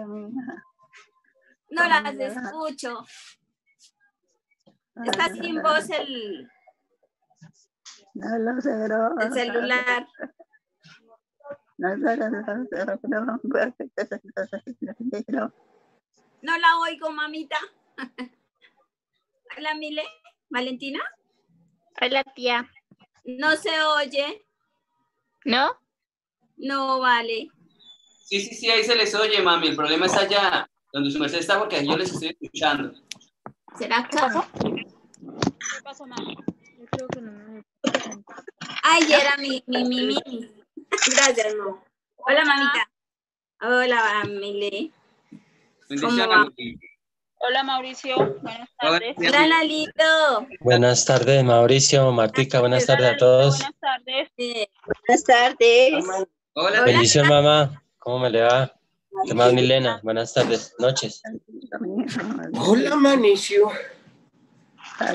No las escucho. Está sin voz el celular. No la oigo, mamita. Hola, Mile. ¿Valentina? Hola, tía. No se oye. ¿No? No, vale. Sí, ahí se les oye, mami. El problema es allá, donde su merced está, porque yo les estoy escuchando. ¿Será que? ¿Qué pasó, mami? Yo creo que no. Ay, era mi. Gracias, no. Hola, mamita. Hola, Mile. ¿Cómo va? Hola, Mauricio. Buenas tardes. Hola, Lalito. Buenas tardes, Mauricio, Martica. Buenas tardes a todos. Buenas tardes. Buenas tardes. Hola. Bendición, mamá. ¿Cómo me le va? ¿Qué más, Milena? Buenas tardes, noches. Hola, Manicio.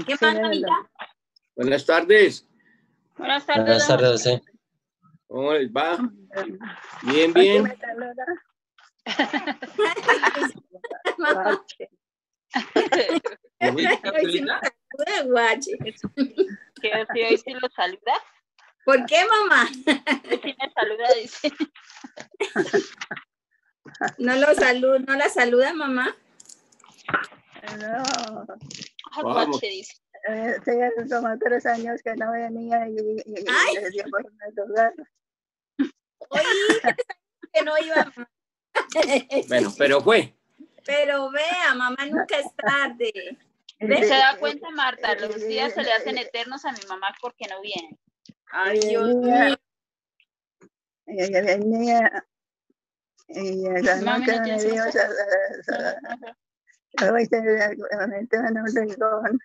¿Qué más, mamita? Buenas tardes. Buenas tardes. Buenas tardes, sí. ¿Cómo les va? Bien, bien. ¿Que si hoy sí lo saluda? ¿Por qué, mamá? Hoy sí me saluda, dice. No la saluda, mamá. No. Guache, dice. Hace como 3 años que no venía y le dio por saludar. Oí que no iba. Bueno, pero fue. Pero vea, mamá nunca es tarde. ¿Se da cuenta, Marta? Los días se le hacen eternos a mi mamá porque no viene. Ay, Dios mío. Ella venía y la noche me dio hoy se metió en un rincón.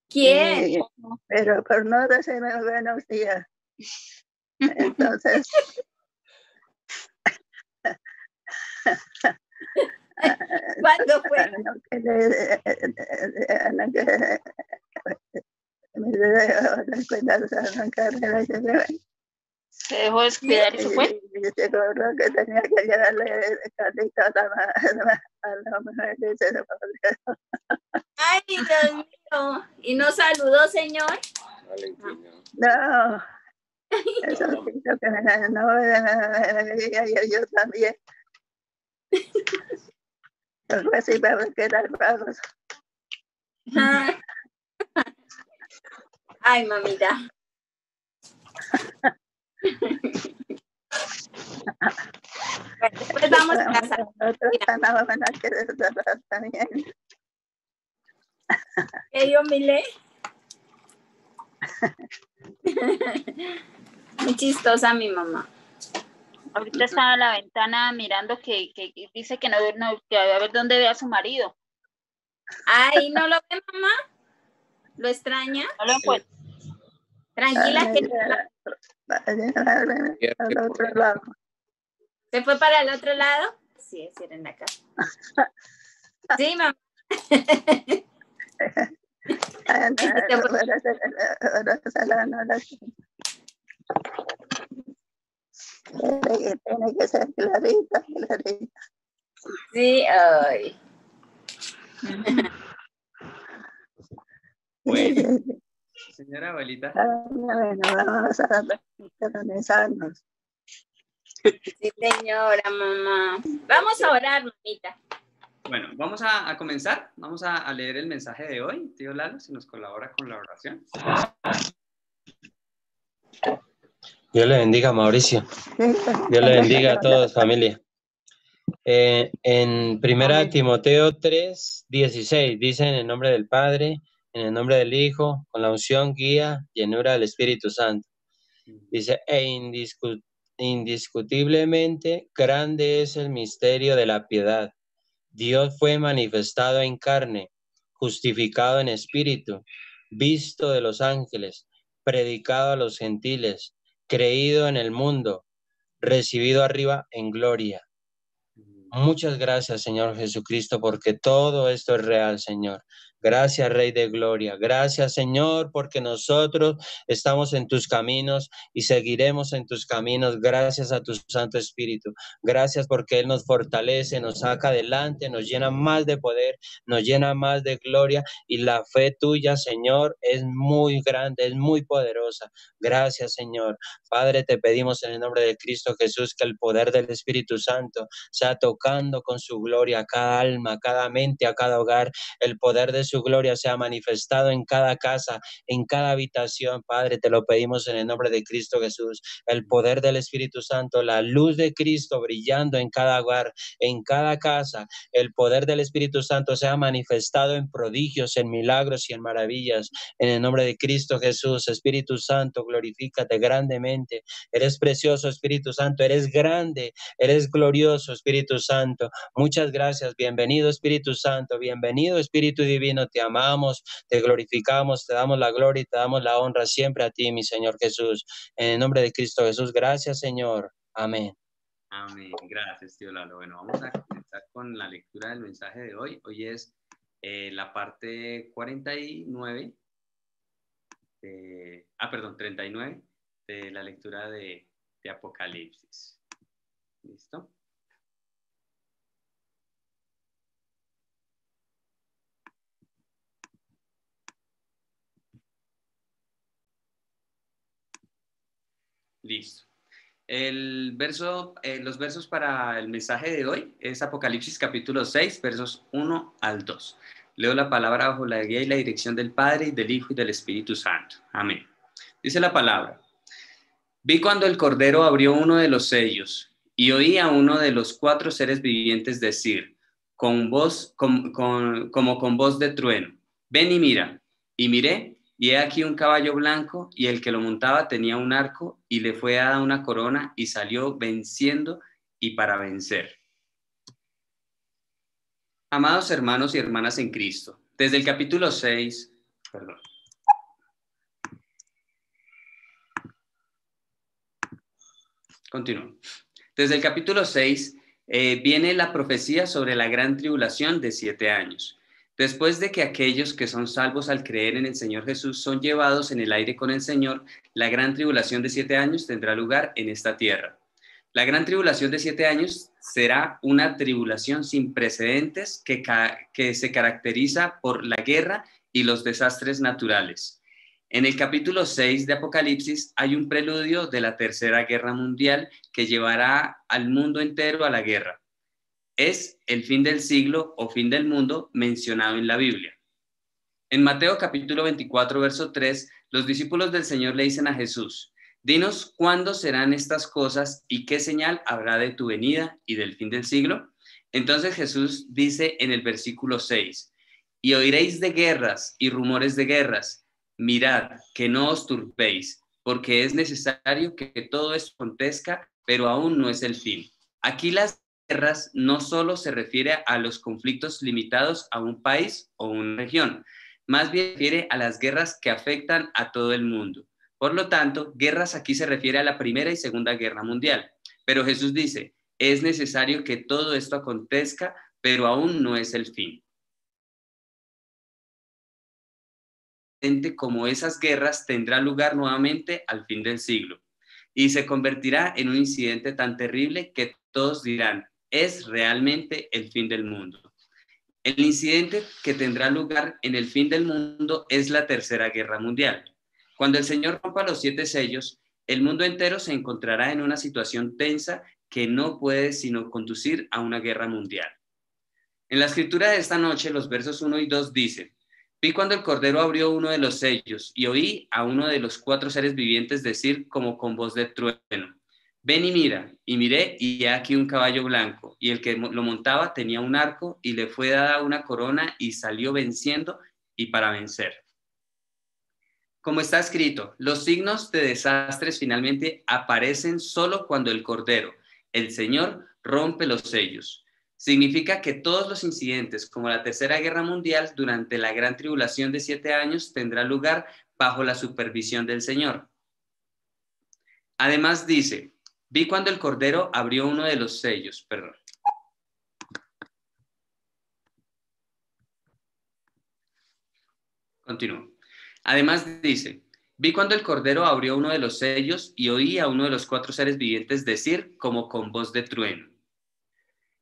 ¿Quién? Pero por no decirme buenos días. Entonces ¿Cuándo fue? Se dejó descuidar y se fue. Se acordó que tenía que llevarle carnitas a la mujer. Ay, Dios mío. ¿Y no saludó, señor? No. Eso sí, que yo también. Fue así para quedar bravos. Ay, mamita. Bueno, después vamos a casa. También. ¿Qué yo, Mile? Muy chistosa mi mamá. Ahorita está en la ventana mirando que dice que no, que a ver dónde ve a su marido. Ay, ¿no lo ve, mamá? ¿Lo extraña? No lo encuentro. Tranquila que al otro lado. ¿Se fue para el otro lado? Sí, es ir en la casa. Sí, mamá. Tiene que ser clarita. Sí, ay. Bueno, señora abuelita. Bueno, vamos a organizarnos. Sí, señora, mamá. Vamos a orar, mamita. Bueno, vamos a comenzar. Vamos a leer el mensaje de hoy. Tío Lalo, si nos colabora con la oración. Dios le bendiga, Mauricio. Dios le bendiga a todos, familia. En 1 Timoteo 3:16 dice: en el nombre del Padre, en el nombre del Hijo, con la unción, guía, llenura del Espíritu Santo. Dice: indiscutiblemente grande es el misterio de la piedad. Dios fue manifestado en carne, justificado en espíritu, visto de los ángeles, predicado a los gentiles, creído en el mundo, recibido arriba en gloria. Muchas gracias, Señor Jesucristo, porque todo esto es real, Señor. Gracias, Rey de Gloria. Gracias, Señor, porque nosotros estamos en tus caminos y seguiremos en tus caminos gracias a tu Santo Espíritu. Gracias porque Él nos fortalece, nos saca adelante, nos llena más de poder, nos llena más de gloria y la fe tuya, Señor, es muy grande, es muy poderosa. Gracias, Señor. Padre, te pedimos en el nombre de Cristo Jesús que el poder del Espíritu Santo sea tocando con su gloria a cada alma, a cada mente, a cada hogar. El poder de su gloria sea manifestado en cada casa, en cada habitación. Padre, te lo pedimos en el nombre de Cristo Jesús. El poder del Espíritu Santo, la luz de Cristo brillando en cada hogar, en cada casa. El poder del Espíritu Santo sea manifestado en prodigios, en milagros y en maravillas. En el nombre de Cristo Jesús, Espíritu Santo, glorifícate grandemente. Eres precioso, Espíritu Santo, eres grande, eres glorioso, Espíritu Santo. Muchas gracias. Bienvenido, Espíritu Santo. Bienvenido, Espíritu Divino. Te amamos, te glorificamos, te damos la gloria y te damos la honra siempre a ti, mi Señor Jesús. En el nombre de Cristo Jesús. Gracias, Señor. Amén. Amén. Gracias, tío Lalo. Bueno, vamos a comenzar con la lectura del mensaje de hoy. Hoy es la parte 49, 39 de la lectura de Apocalipsis. ¿Listo? Listo. Los versos para el mensaje de hoy es Apocalipsis capítulo 6, versos 1 al 2. Leo la palabra bajo la guía y la dirección del Padre, y del Hijo, y del Espíritu Santo. Amén. Dice la palabra: Vi cuando el Cordero abrió uno de los sellos, y oí a uno de los 4 seres vivientes decir, con voz, como con voz de trueno: ven y mira. Y miré, y he aquí un caballo blanco, y el que lo montaba tenía un arco, y le fue dada una corona, y salió venciendo y para vencer. Amados hermanos y hermanas en Cristo, desde el capítulo 6, Continúo. Desde el capítulo 6 viene la profecía sobre la gran tribulación de 7 años. Después de que aquellos que son salvos al creer en el Señor Jesús son llevados en el aire con el Señor, la gran tribulación de 7 años tendrá lugar en esta tierra. La gran tribulación de 7 años será una tribulación sin precedentes que se caracteriza por la guerra y los desastres naturales. En el capítulo 6 de Apocalipsis hay un preludio de la Tercera Guerra Mundial que llevará al mundo entero a la guerra. Es el fin del siglo o fin del mundo mencionado en la Biblia. En Mateo capítulo 24, verso 3, los discípulos del Señor le dicen a Jesús: dinos cuándo serán estas cosas y qué señal habrá de tu venida y del fin del siglo. Entonces Jesús dice en el versículo 6, y oiréis de guerras y rumores de guerras. Mirad, que no os turbéis, porque es necesario que todo esto acontezca, pero aún no es el fin. Aquí las guerras no solo se refiere a los conflictos limitados a un país o una región, más bien refiere a las guerras que afectan a todo el mundo. Por lo tanto, guerras aquí se refiere a la Primera y Segunda Guerra Mundial. Pero Jesús dice, es necesario que todo esto acontezca, pero aún no es el fin. Como esas guerras tendrá lugar nuevamente al fin del siglo y se convertirá en un incidente tan terrible que todos dirán, es realmente el fin del mundo. El incidente que tendrá lugar en el fin del mundo es la Tercera Guerra Mundial. Cuando el Señor rompa los 7 sellos, el mundo entero se encontrará en una situación tensa que no puede sino conducir a una guerra mundial. En la escritura de esta noche, los versos 1 y 2 dicen, vi cuando el Cordero abrió uno de los sellos y oí a uno de los 4 seres vivientes decir como con voz de trueno, ven y mira. Y miré, y he aquí un caballo blanco, y el que lo montaba tenía un arco, y le fue dada una corona, y salió venciendo y para vencer. Como está escrito, los signos de desastres finalmente aparecen solo cuando el Cordero, el Señor, rompe los sellos. Significa que todos los incidentes, como la Tercera Guerra Mundial, durante la gran tribulación de 7 años, tendrá lugar bajo la supervisión del Señor. Además dice, vi cuando el Cordero abrió uno de los sellos, Continúo. Además dice, vi cuando el Cordero abrió uno de los sellos y oí a uno de los 4 seres vivientes decir como con voz de trueno.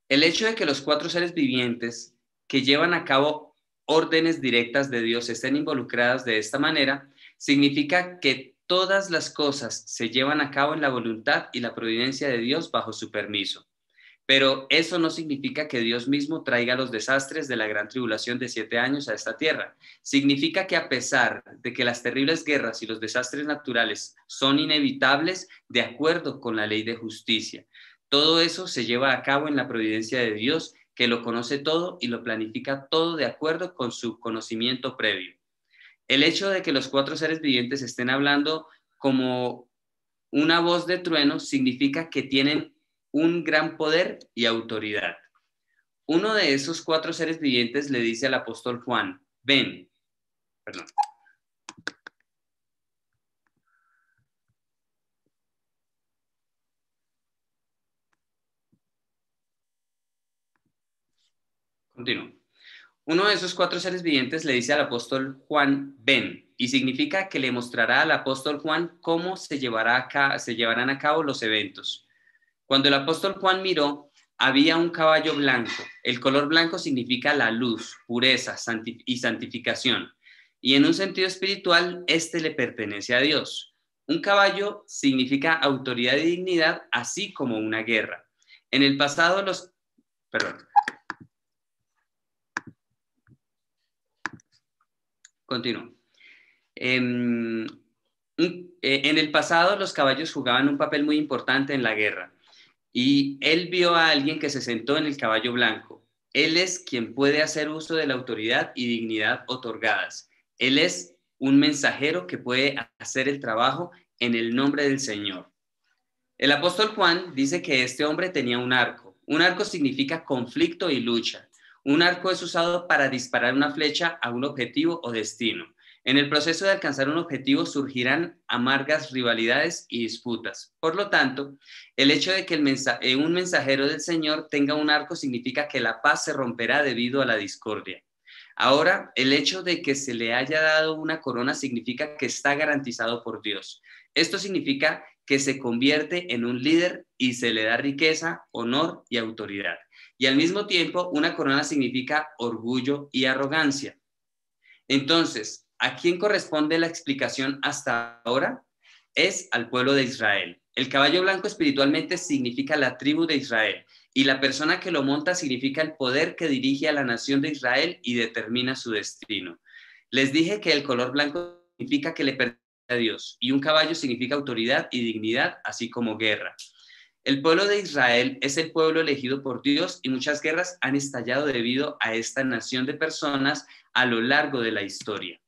El hecho de que los 4 seres vivientes que llevan a cabo órdenes directas de Dios estén involucradas de esta manera, significa que todas las cosas se llevan a cabo en la voluntad y la providencia de Dios bajo su permiso. Pero eso no significa que Dios mismo traiga los desastres de la gran tribulación de 7 años a esta tierra. Significa que a pesar de que las terribles guerras y los desastres naturales son inevitables de acuerdo con la ley de justicia, todo eso se lleva a cabo en la providencia de Dios, que lo conoce todo y lo planifica todo de acuerdo con su conocimiento previo. El hecho de que los 4 seres vivientes estén hablando como una voz de trueno significa que tienen un gran poder y autoridad. Uno de esos 4 seres vivientes le dice al apóstol Juan, ven, perdón. Continúo. Uno de esos 4 seres vivientes le dice al apóstol Juan, ven, y significa que le mostrará al apóstol Juan cómo se llevarán a cabo los eventos. Cuando el apóstol Juan miró, había un caballo blanco. El color blanco significa la luz, pureza y santificación. Y en un sentido espiritual, este le pertenece a Dios. Un caballo significa autoridad y dignidad, así como una guerra. En el pasado Continúo. En el pasado, los caballos jugaban un papel muy importante en la guerra. Y él vio a alguien que se sentó en el caballo blanco. Él es quien puede hacer uso de la autoridad y dignidad otorgadas. Él es un mensajero que puede hacer el trabajo en el nombre del Señor. El apóstol Juan dice que este hombre tenía un arco. Un arco significa conflicto y lucha. Un arco es usado para disparar una flecha a un objetivo o destino. En el proceso de alcanzar un objetivo surgirán amargas rivalidades y disputas. Por lo tanto, el hecho de que un mensajero del Señor tenga un arco significa que la paz se romperá debido a la discordia. Ahora, el hecho de que se le haya dado una corona significa que está garantizado por Dios. Esto significa que se convierte en un líder y se le da riqueza, honor y autoridad. Y al mismo tiempo, una corona significa orgullo y arrogancia. Entonces, ¿a quién corresponde la explicación hasta ahora? Es al pueblo de Israel. El caballo blanco espiritualmente significa la tribu de Israel y la persona que lo monta significa el poder que dirige a la nación de Israel y determina su destino. Les dije que el color blanco significa que le pertenece a Dios y un caballo significa autoridad y dignidad, así como guerra. El pueblo de Israel es el pueblo elegido por Dios y muchas guerras han estallado debido a esta nación de personas a lo largo de la historia.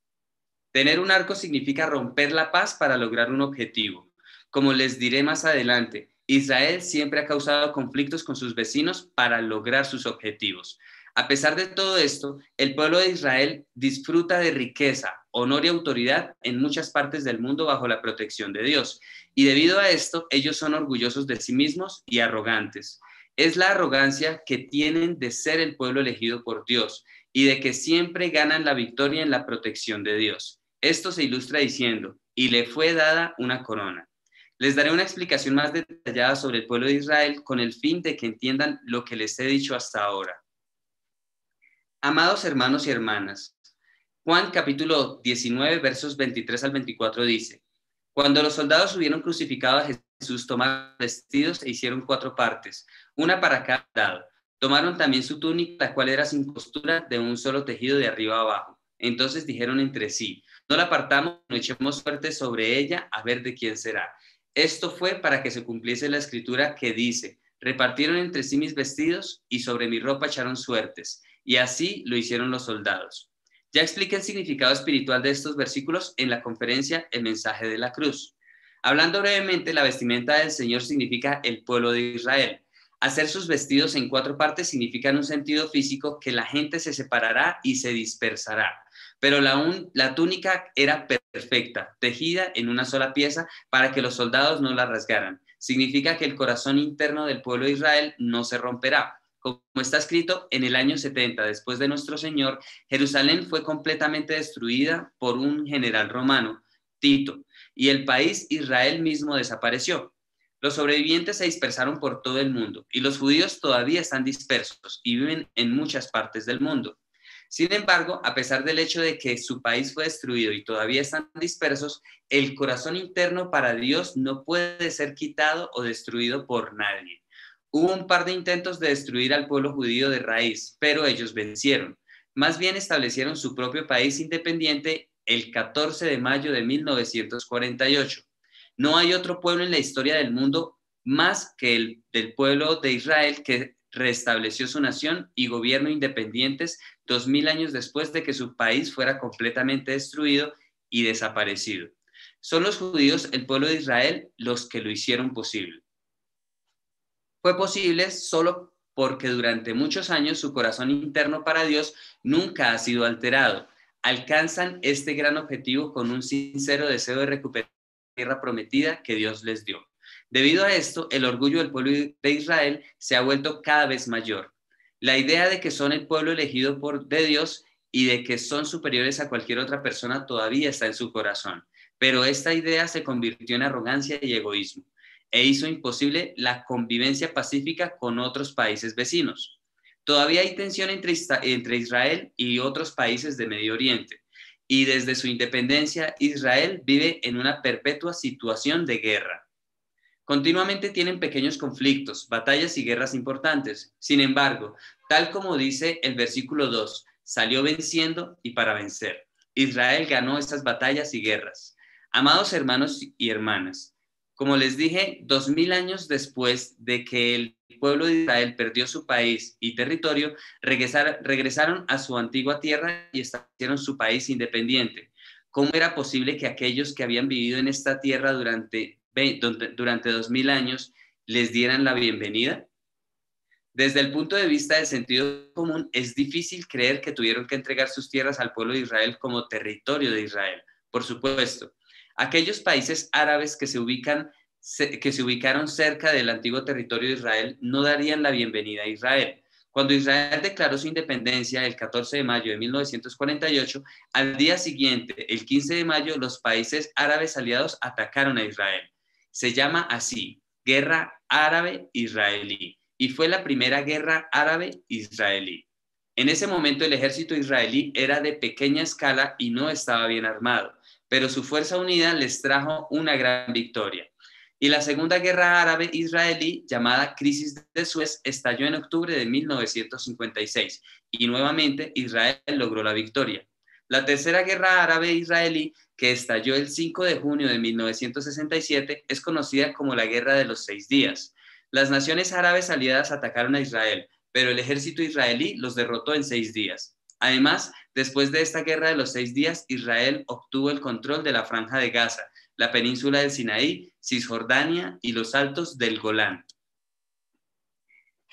Tener un arco significa romper la paz para lograr un objetivo. Como les diré más adelante, Israel siempre ha causado conflictos con sus vecinos para lograr sus objetivos. A pesar de todo esto, el pueblo de Israel disfruta de riqueza, honor y autoridad en muchas partes del mundo bajo la protección de Dios. Y debido a esto, ellos son orgullosos de sí mismos y arrogantes. Es la arrogancia que tienen de ser el pueblo elegido por Dios y de que siempre ganan la victoria en la protección de Dios. Esto se ilustra diciendo, y le fue dada una corona. Les daré una explicación más detallada sobre el pueblo de Israel con el fin de que entiendan lo que les he dicho hasta ahora. Amados hermanos y hermanas, Juan capítulo 19, versos 23 al 24 dice, cuando los soldados hubieron crucificado a Jesús, tomaron vestidos e hicieron 4 partes, una para cada lado. Tomaron también su túnica, la cual era sin costura, de un solo tejido de arriba a abajo. Entonces dijeron entre sí, no la partamos, no echemos suerte sobre ella, a ver de quién será. Esto fue para que se cumpliese la escritura que dice, repartieron entre sí mis vestidos y sobre mi ropa echaron suertes. Y así lo hicieron los soldados. Ya expliqué el significado espiritual de estos versículos en la conferencia El mensaje de la cruz. Hablando brevemente, la vestimenta del Señor significa el pueblo de Israel. Hacer sus vestidos en 4 partes significa en un sentido físico que la gente se separará y se dispersará. Pero la túnica era perfecta, tejida en una sola pieza para que los soldados no la rasgaran. Significa que el corazón interno del pueblo de Israel no se romperá. Como está escrito, en el año 70 después de nuestro Señor, Jerusalén fue completamente destruida por un general romano, Tito, y el país Israel mismo desapareció. Los sobrevivientes se dispersaron por todo el mundo y los judíos todavía están dispersos y viven en muchas partes del mundo. Sin embargo, a pesar del hecho de que su país fue destruido y todavía están dispersos, el corazón interno para Dios no puede ser quitado o destruido por nadie. Hubo un par de intentos de destruir al pueblo judío de raíz, pero ellos vencieron. Más bien establecieron su propio país independiente el 14 de mayo de 1948. No hay otro pueblo en la historia del mundo más que el del pueblo de Israel que restableció su nación y gobierno independientes 2000 años después de que su país fuera completamente destruido y desaparecido. Son los judíos, el pueblo de Israel, los que lo hicieron posible. Fue posible solo porque durante muchos años su corazón interno para Dios nunca ha sido alterado. Alcanzan este gran objetivo con un sincero deseo de recuperar la tierra prometida que Dios les dio. Debido a esto, el orgullo del pueblo de Israel se ha vuelto cada vez mayor. La idea de que son el pueblo elegido de Dios y de que son superiores a cualquier otra persona todavía está en su corazón, pero esta idea se convirtió en arrogancia y egoísmo e hizo imposible la convivencia pacífica con otros países vecinos. Todavía hay tensión entre Israel y otros países de Medio Oriente, y desde su independencia Israel vive en una perpetua situación de guerra. Continuamente tienen pequeños conflictos, batallas y guerras importantes. Sin embargo, tal como dice el versículo 2, salió venciendo y para vencer. Israel ganó estas batallas y guerras. Amados hermanos y hermanas, como les dije, 2000 años después de que el pueblo de Israel perdió su país y territorio, regresaron a su antigua tierra y establecieron su país independiente. ¿Cómo era posible que aquellos que habían vivido en esta tierra durante 2000 años les dieran la bienvenida? Desde el punto de vista del sentido común, es difícil creer que tuvieron que entregar sus tierras al pueblo de Israel como territorio de Israel. Por supuesto, aquellos países árabes que se ubicaron cerca del antiguo territorio de Israel no darían la bienvenida a Israel. Cuando Israel declaró su independencia el 14 de mayo de 1948, al día siguiente, el 15 de mayo, los países árabes aliados atacaron a Israel. Se llama así, Guerra Árabe-Israelí, y fue la primera guerra árabe-israelí. En ese momento el ejército israelí era de pequeña escala y no estaba bien armado, pero su fuerza unida les trajo una gran victoria. Y la segunda guerra árabe-israelí, llamada Crisis de Suez, estalló en octubre de 1956 y nuevamente Israel logró la victoria. La tercera guerra árabe-israelí, que estalló el 5 de junio de 1967, es conocida como la Guerra de los 6 días. Las naciones árabes aliadas atacaron a Israel, pero el ejército israelí los derrotó en 6 días. Además, después de esta Guerra de los 6 días, Israel obtuvo el control de la Franja de Gaza, la península del Sinaí, Cisjordania y los altos del Golán.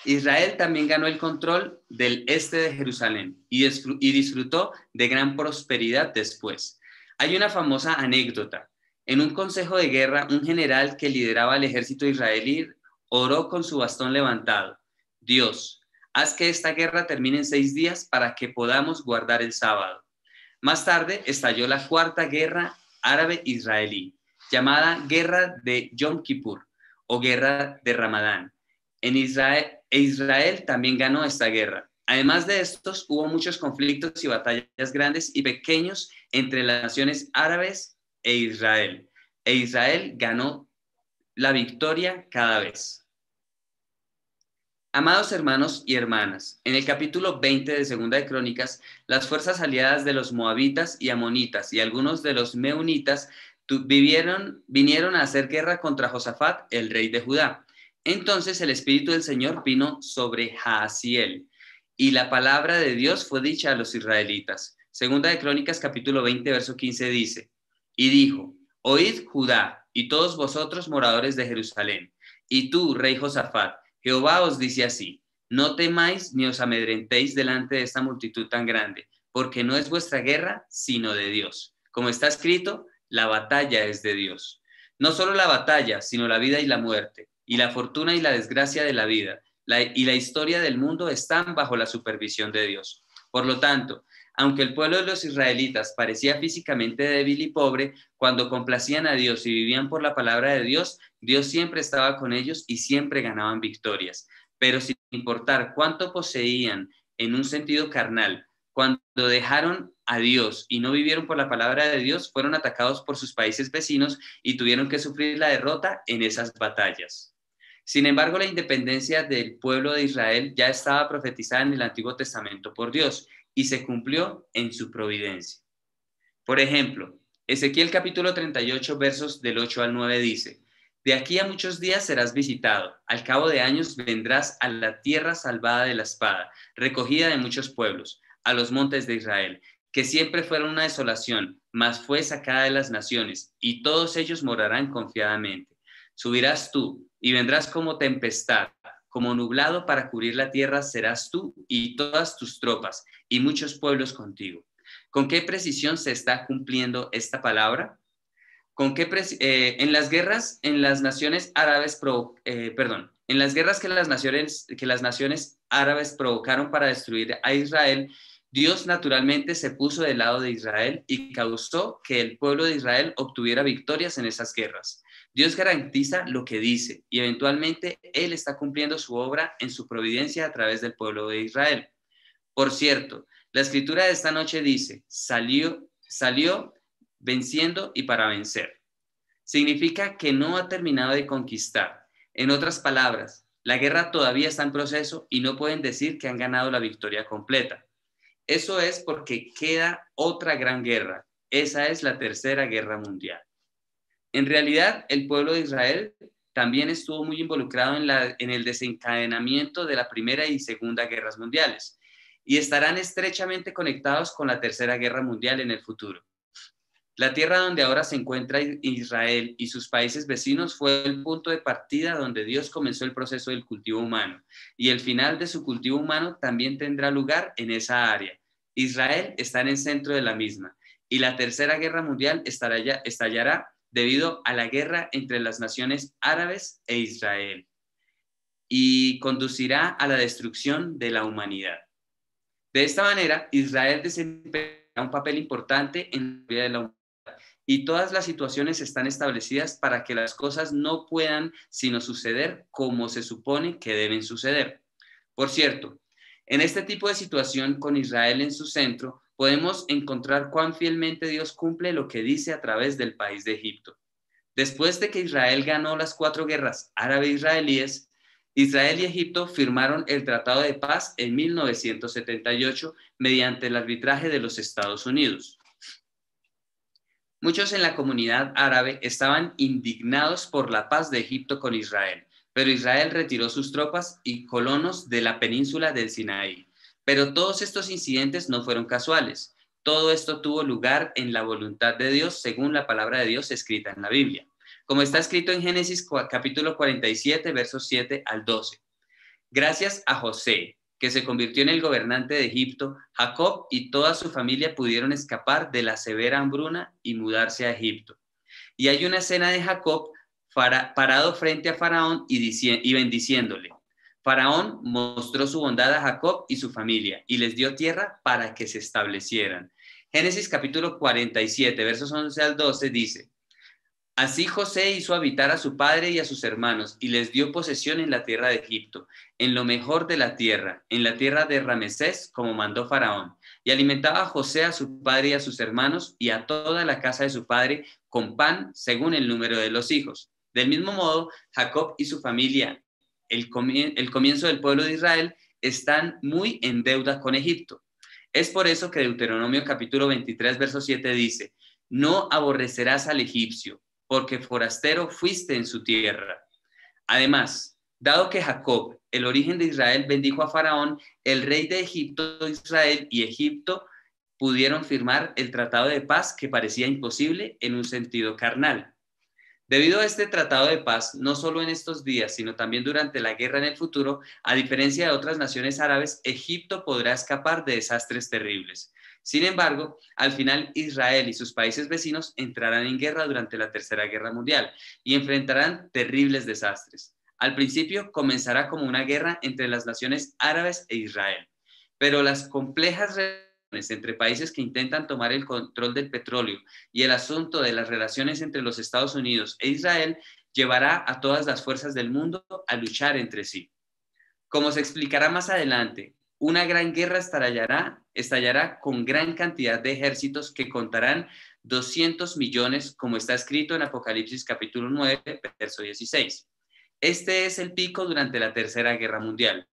Israel también ganó el control del este de Jerusalén y disfrutó de gran prosperidad después. Hay una famosa anécdota. En un consejo de guerra, un general que lideraba el ejército israelí oró con su bastón levantado. Dios, haz que esta guerra termine en 6 días para que podamos guardar el sábado. Más tarde estalló la cuarta guerra árabe-israelí, llamada Guerra de Yom Kippur o Guerra de Ramadán. Israel también ganó esta guerra. Además de estos, hubo muchos conflictos y batallas grandes y pequeños entre las naciones árabes e Israel. E Israel ganó la victoria cada vez. Amados hermanos y hermanas, en el capítulo 20 de Segunda de Crónicas, las fuerzas aliadas de los moabitas y amonitas y algunos de los meunitas vinieron a hacer guerra contra Josafat, el rey de Judá. Entonces el Espíritu del Señor vino sobre Jaasiel, y la palabra de Dios fue dicha a los israelitas. Segunda de Crónicas, capítulo 20, verso 15 dice, y dijo, oíd Judá, y todos vosotros moradores de Jerusalén, y tú, rey Josafat, Jehová os dice así, no temáis ni os amedrentéis delante de esta multitud tan grande, porque no es vuestra guerra, sino de Dios. Como está escrito, la batalla es de Dios. No solo la batalla, sino la vida y la muerte, y la fortuna y la desgracia de la vida, y la historia del mundo están bajo la supervisión de Dios. Por lo tanto, aunque el pueblo de los israelitas parecía físicamente débil y pobre, cuando complacían a Dios y vivían por la palabra de Dios, Dios siempre estaba con ellos y siempre ganaban victorias. Pero sin importar cuánto poseían en un sentido carnal, cuando dejaron a Dios y no vivieron por la palabra de Dios, fueron atacados por sus países vecinos y tuvieron que sufrir la derrota en esas batallas. Sin embargo, la independencia del pueblo de Israel ya estaba profetizada en el Antiguo Testamento por Dios y se cumplió en su providencia. Por ejemplo, Ezequiel capítulo 38, versos del 8 al 9 dice: de aquí a muchos días serás visitado, al cabo de años vendrás a la tierra salvada de la espada, recogida de muchos pueblos, a los montes de Israel, que siempre fueron una desolación, mas fue sacada de las naciones, y todos ellos morarán confiadamente. Subirás tú, y vendrás como tempestad, como nublado para cubrir la tierra serás tú y todas tus tropas, y muchos pueblos contigo. ¿Con qué precisión se está cumpliendo esta palabra? En las guerras que las naciones árabes provocaron para destruir a Israel, Dios naturalmente se puso del lado de Israel y causó que el pueblo de Israel obtuviera victorias en esas guerras. Dios garantiza lo que dice y eventualmente Él está cumpliendo su obra en su providencia a través del pueblo de Israel. Por cierto, la escritura de esta noche dice: salió venciendo y para vencer. Significa que no ha terminado de conquistar. En otras palabras, la guerra todavía está en proceso y no pueden decir que han ganado la victoria completa. Eso es porque queda otra gran guerra. Esa es la Tercera Guerra Mundial. En realidad, el pueblo de Israel también estuvo muy involucrado en el desencadenamiento de la Primera y Segunda Guerras Mundiales y estarán estrechamente conectados con la Tercera Guerra Mundial en el futuro. La tierra donde ahora se encuentra Israel y sus países vecinos fue el punto de partida donde Dios comenzó el proceso del cultivo humano, y el final de su cultivo humano también tendrá lugar en esa área. Israel está en el centro de la misma, y la Tercera Guerra Mundial estallará debido a la guerra entre las naciones árabes e Israel, y conducirá a la destrucción de la humanidad. De esta manera, Israel desempeñará un papel importante en la vida de la humanidad, y todas las situaciones están establecidas para que las cosas no puedan sino suceder como se supone que deben suceder. Por cierto, en este tipo de situación con Israel en su centro, podemos encontrar cuán fielmente Dios cumple lo que dice a través del país de Egipto. Después de que Israel ganó las 4 guerras árabe-israelíes, Israel y Egipto firmaron el Tratado de Paz en 1978 mediante el arbitraje de los Estados Unidos. Muchos en la comunidad árabe estaban indignados por la paz de Egipto con Israel, pero Israel retiró sus tropas y colonos de la península del Sinaí. Pero todos estos incidentes no fueron casuales. Todo esto tuvo lugar en la voluntad de Dios, según la palabra de Dios escrita en la Biblia. Como está escrito en Génesis capítulo 47, versos 7 al 12. Gracias a José, que se convirtió en el gobernante de Egipto, Jacob y toda su familia pudieron escapar de la severa hambruna y mudarse a Egipto. Y hay una escena de Jacob parado frente a Faraón y bendiciéndole. Faraón mostró su bondad a Jacob y su familia y les dio tierra para que se establecieran. Génesis capítulo 47, versos 11 al 12 dice: así José hizo habitar a su padre y a sus hermanos y les dio posesión en la tierra de Egipto, en lo mejor de la tierra, en la tierra de Ramesés, como mandó Faraón. Y alimentaba a José, a su padre y a sus hermanos y a toda la casa de su padre con pan según el número de los hijos. Del mismo modo, Jacob y su familia, el comienzo del pueblo de Israel, están muy en deuda con Egipto. Es por eso que Deuteronomio capítulo 23, verso 7 dice: no aborrecerás al egipcio, porque forastero fuiste en su tierra. Además, dado que Jacob, el origen de Israel, bendijo a Faraón, el rey de Egipto, Israel y Egipto pudieron firmar el tratado de paz que parecía imposible en un sentido carnal. Debido a este tratado de paz, no solo en estos días, sino también durante la guerra en el futuro, a diferencia de otras naciones árabes, Egipto podrá escapar de desastres terribles. Sin embargo, al final Israel y sus países vecinos entrarán en guerra durante la Tercera Guerra Mundial y enfrentarán terribles desastres. Al principio comenzará como una guerra entre las naciones árabes e Israel, pero las complejas relaciones entre países que intentan tomar el control del petróleo y el asunto de las relaciones entre los Estados Unidos e Israel llevará a todas las fuerzas del mundo a luchar entre sí. Como se explicará más adelante, una gran guerra estallará con gran cantidad de ejércitos que contarán 200 millones, como está escrito en Apocalipsis capítulo 9, verso 16. Este es el pico durante la Tercera Guerra Mundial.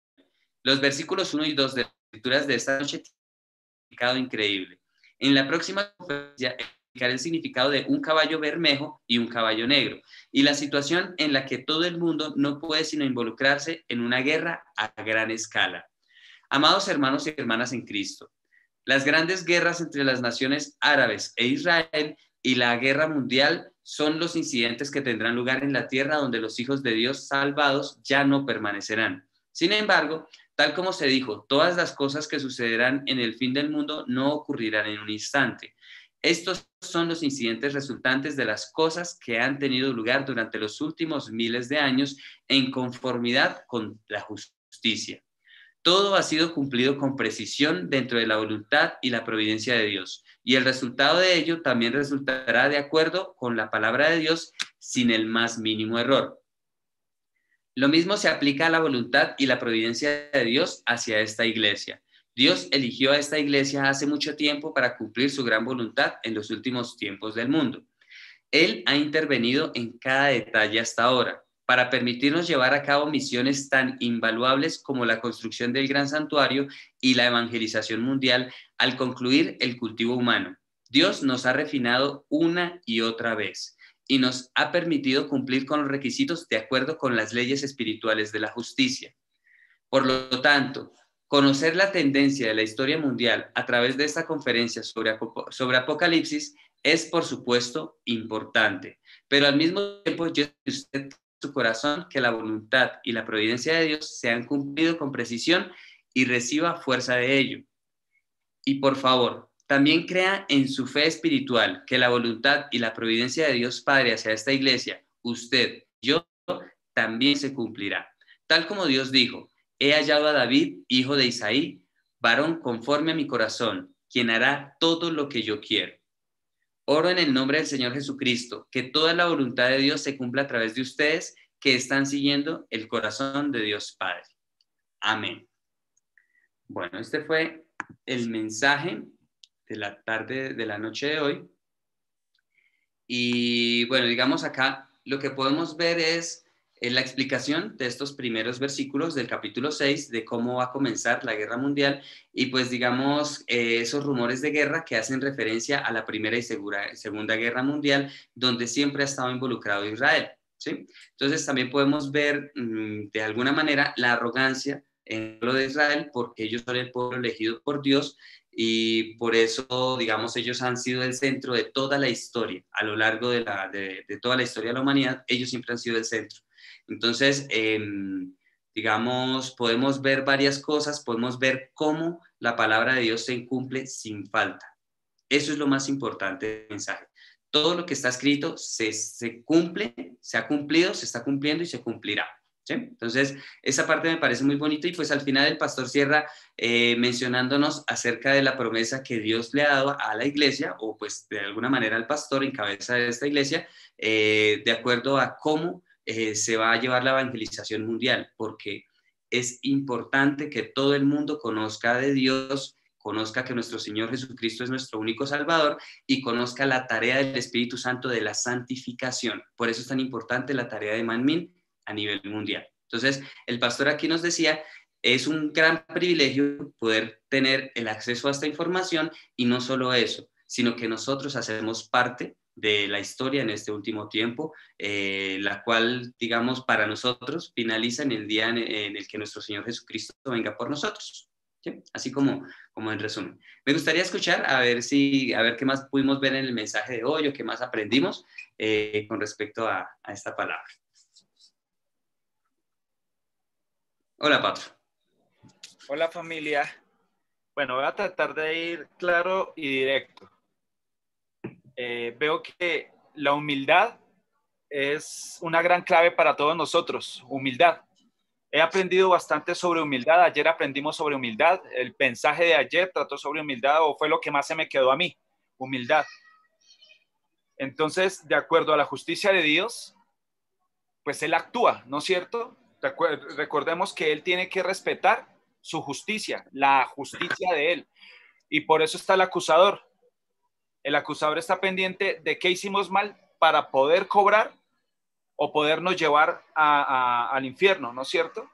Los versículos 1 y 2 de las escrituras de esta noche tienen un significado increíble. En la próxima conferencia explicaré el significado de un caballo bermejo y un caballo negro, y la situación en la que todo el mundo no puede sino involucrarse en una guerra a gran escala. Amados hermanos y hermanas en Cristo, las grandes guerras entre las naciones árabes e Israel y la guerra mundial son los incidentes que tendrán lugar en la tierra donde los hijos de Dios salvados ya no permanecerán. Sin embargo, tal como se dijo, todas las cosas que sucederán en el fin del mundo no ocurrirán en un instante. Estos son los incidentes resultantes de las cosas que han tenido lugar durante los últimos miles de años en conformidad con la justicia. Todo ha sido cumplido con precisión dentro de la voluntad y la providencia de Dios, y el resultado de ello también resultará de acuerdo con la palabra de Dios sin el más mínimo error. Lo mismo se aplica a la voluntad y la providencia de Dios hacia esta iglesia. Dios eligió a esta iglesia hace mucho tiempo para cumplir su gran voluntad en los últimos tiempos del mundo. Él ha intervenido en cada detalle hasta ahora, para permitirnos llevar a cabo misiones tan invaluables como la construcción del gran santuario y la evangelización mundial al concluir el cultivo humano. Dios nos ha refinado una y otra vez y nos ha permitido cumplir con los requisitos de acuerdo con las leyes espirituales de la justicia. Por lo tanto, conocer la tendencia de la historia mundial a través de esta conferencia sobre Apocalipsis es, por supuesto, importante, pero al mismo tiempo yo sé usted su corazón que la voluntad y la providencia de Dios se han cumplido con precisión y reciba fuerza de ello. Y por favor, también crea en su fe espiritual que la voluntad y la providencia de Dios Padre hacia esta iglesia, usted, yo, también se cumplirá. Tal como Dios dijo, he hallado a David, hijo de Isaí, varón conforme a mi corazón, quien hará todo lo que yo quiero. Oro en el nombre del Señor Jesucristo, que toda la voluntad de Dios se cumpla a través de ustedes que están siguiendo el corazón de Dios Padre. Amén. Bueno, este fue el mensaje de la tarde, de la noche de hoy. Y bueno, digamos acá, lo que podemos ver es la explicación de estos primeros versículos del capítulo 6 de cómo va a comenzar la guerra mundial y pues digamos esos rumores de guerra que hacen referencia a la primera y segunda guerra mundial donde siempre ha estado involucrado Israel, ¿sí? Entonces también podemos ver de alguna manera la arrogancia en el pueblo de Israel porque ellos son el pueblo elegido por Dios y por eso, digamos, ellos han sido el centro de toda la historia, a lo largo de toda la historia de la humanidad, ellos siempre han sido el centro. Entonces, digamos, podemos ver varias cosas, podemos ver cómo la palabra de Dios se cumple sin falta. Eso es lo más importante del mensaje. Todo lo que está escrito se cumple, se ha cumplido, se está cumpliendo y se cumplirá. ¿Sí? Entonces, esa parte me parece muy bonita y pues al final el pastor cierra mencionándonos acerca de la promesa que Dios le ha dado a la iglesia o pues de alguna manera al pastor en cabeza de esta iglesia de acuerdo a cómo se va a llevar la evangelización mundial, porque es importante que todo el mundo conozca de Dios, conozca que nuestro Señor Jesucristo es nuestro único Salvador y conozca la tarea del Espíritu Santo de la santificación. Por eso es tan importante la tarea de Manmin a nivel mundial. Entonces, el pastor aquí nos decía, es un gran privilegio poder tener el acceso a esta información y no solo eso, sino que nosotros hacemos parte de la historia en este último tiempo, la cual, digamos, para nosotros finaliza en el día en el que nuestro Señor Jesucristo venga por nosotros. ¿Sí? Así como en resumen. Me gustaría escuchar a ver qué más pudimos ver en el mensaje de hoy o qué más aprendimos con respecto a esta palabra. Hola, Patro. Hola, familia. Bueno, voy a tratar de ir claro y directo. Veo que la humildad es una gran clave para todos nosotros, humildad. He aprendido bastante sobre humildad. Ayer aprendimos sobre humildad. El mensaje de ayer trató sobre humildad, o fue lo que más se me quedó a mí, humildad. Entonces, de acuerdo a la justicia de Dios, pues Él actúa, ¿no es cierto? Recordemos que Él tiene que respetar su justicia, la justicia de Él. Y por eso está el acusador. El acusador está pendiente de qué hicimos mal para poder cobrar o podernos llevar al infierno, ¿no es cierto?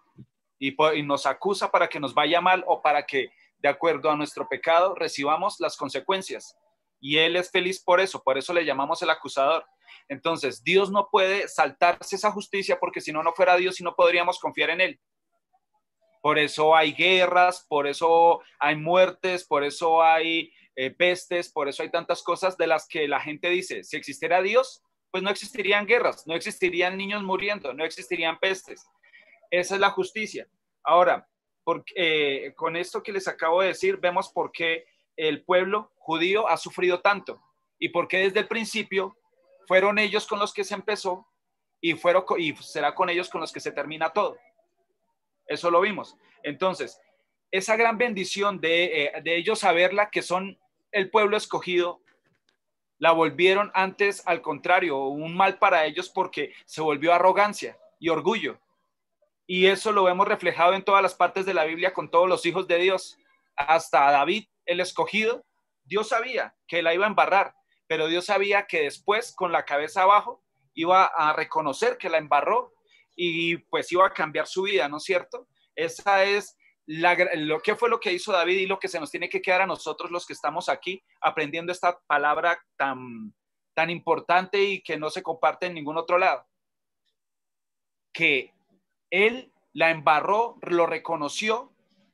Y nos acusa para que nos vaya mal o para que, de acuerdo a nuestro pecado, recibamos las consecuencias. Y Él es feliz por eso le llamamos el acusador. Entonces, Dios no puede saltarse esa justicia, porque si no, no fuera Dios y no podríamos confiar en Él. Por eso hay guerras, por eso hay muertes, por eso hay pestes, por eso hay tantas cosas de las que la gente dice, si existiera Dios, pues no existirían guerras, no existirían niños muriendo, no existirían pestes. Esa es la justicia. Ahora, con esto que les acabo de decir, vemos por qué el pueblo judío ha sufrido tanto y por qué desde el principio fueron ellos con los que se empezó y será con ellos con los que se termina todo. Eso lo vimos. Entonces, esa gran bendición de ellos saberla, que son el pueblo escogido, la volvieron antes, al contrario, un mal para ellos, porque se volvió arrogancia y orgullo. Y eso lo vemos reflejado en todas las partes de la Biblia con todos los hijos de Dios. Hasta David, el escogido, Dios sabía que la iba a embarrar, pero Dios sabía que después, con la cabeza abajo, iba a reconocer que la embarró y pues iba a cambiar su vida, ¿no es cierto? Esa es lo que fue lo que hizo David y lo que se nos tiene que quedar a nosotros los que estamos aquí aprendiendo esta palabra tan importante y que no se comparte en ningún otro lado. Que él la embarró, lo reconoció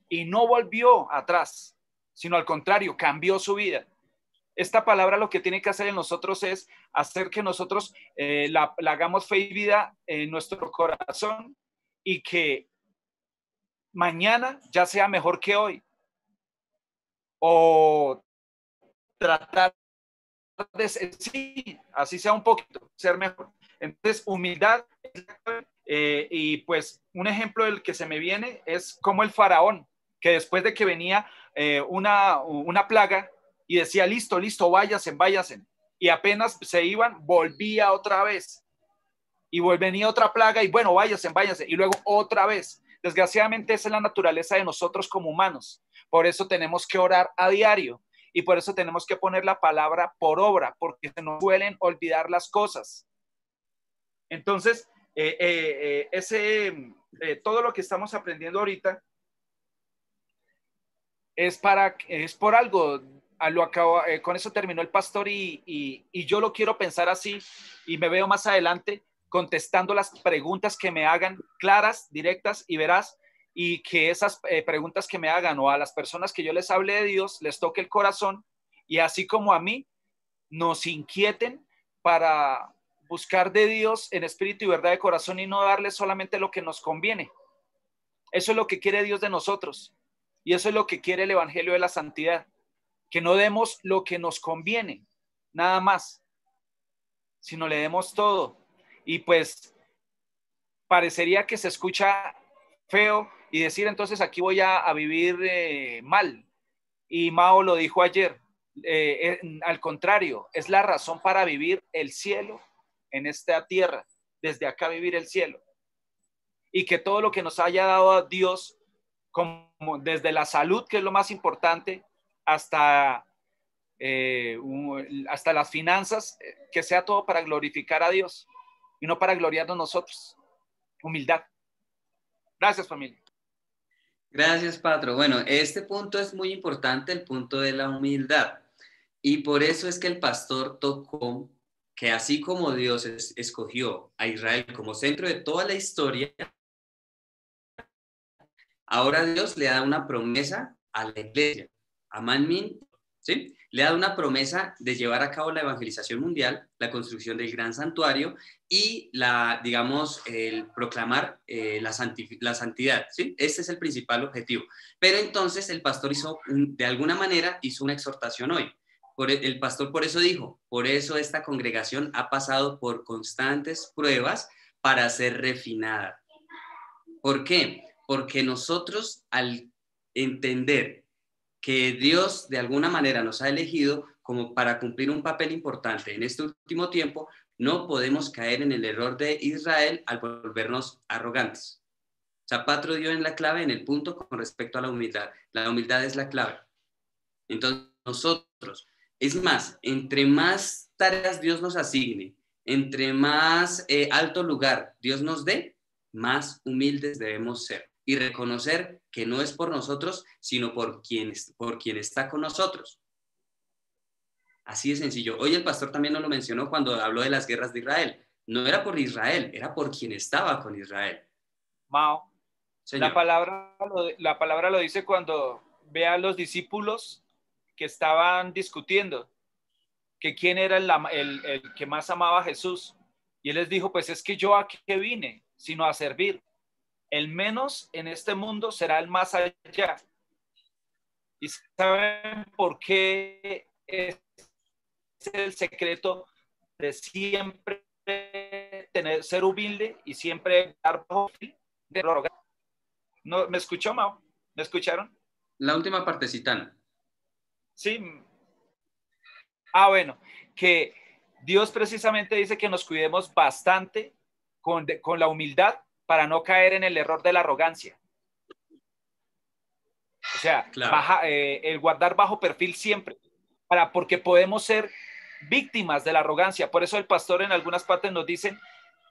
y no volvió atrás, sino al contrario, cambió su vida. Esta palabra lo que tiene que hacer en nosotros es hacer que nosotros la hagamos fe y vida en nuestro corazón y que mañana ya sea mejor que hoy, o tratar de ser, sí, así sea un poquito, ser mejor. Entonces, humildad, y pues un ejemplo del que se me viene es como el faraón, que después de que venía una plaga y decía, listo, váyanse, y apenas se iban, volvía otra vez, y venía otra plaga, y bueno, váyanse, y luego otra vez. Desgraciadamente esa es la naturaleza de nosotros como humanos. Por eso tenemos que orar a diario y por eso tenemos que poner la palabra por obra, porque se nos suelen olvidar las cosas. Entonces, todo lo que estamos aprendiendo ahorita es por algo. Con eso terminó el pastor y yo lo quiero pensar así y me veo más adelante contestando las preguntas que me hagan, claras, directas y veraz, y que esas preguntas que me hagan o a las personas que yo les hable de Dios les toque el corazón, y así como a mí nos inquieten para buscar de Dios en espíritu y verdad de corazón y no darle solamente lo que nos conviene. Eso es lo que quiere Dios de nosotros y eso es lo que quiere el Evangelio de la Santidad, que no demos lo que nos conviene, nada más, sino le demos todo. Y pues parecería que se escucha feo y decir, entonces aquí voy a vivir mal. Y Mao lo dijo ayer, al contrario, es la razón para vivir el cielo en esta tierra, desde acá vivir el cielo. Y que todo lo que nos haya dado a Dios, como desde la salud, que es lo más importante, hasta las finanzas, que sea todo para glorificar a Dios y no para gloriarnos nosotros. Humildad. Gracias, familia. Gracias, Patro. Bueno, este punto es muy importante, el punto de la humildad. Y por eso es que el pastor tocó que así como Dios escogió a Israel como centro de toda la historia, ahora Dios le da una promesa a la iglesia, a Manmin, ¿sí? Le da una promesa de llevar a cabo la evangelización mundial, la construcción del gran santuario y el proclamar la santidad, ¿sí? Este es el principal objetivo. Pero entonces el pastor de alguna manera hizo una exhortación hoy. El pastor por eso dijo, por eso esta congregación ha pasado por constantes pruebas para ser refinada. ¿Por qué? Porque nosotros al entender que Dios de alguna manera nos ha elegido como para cumplir un papel importante en este último tiempo, no podemos caer en el error de Israel al volvernos arrogantes. O sea, Patro dio en la clave, en el punto con respecto a la humildad. La humildad es la clave. Entonces, nosotros, es más, entre más tareas Dios nos asigne, entre más alto lugar Dios nos dé, más humildes debemos ser y reconocer que no es por nosotros, sino por quien está con nosotros. Así de sencillo. Hoy el pastor también nos lo mencionó cuando habló de las guerras de Israel. No era por Israel, era por quien estaba con Israel. Mao, Señor. la palabra lo dice cuando ve a los discípulos que estaban discutiendo que quién era el que más amaba a Jesús. Y él les dijo, pues es que yo a qué vine, sino a servir. El menos en este mundo será el más allá. ¿Y saben por qué es el secreto de siempre ser humilde y siempre dar bajo de rogar? ¿No, ¿me escuchó, Mao? ¿Me escucharon? La última partecita, ¿no? Sí. Ah, bueno, que Dios precisamente dice que nos cuidemos bastante con la humildad para no caer en el error de la arrogancia. O sea, claro. El guardar bajo perfil siempre, porque podemos ser víctimas de la arrogancia. Por eso el pastor en algunas partes nos dice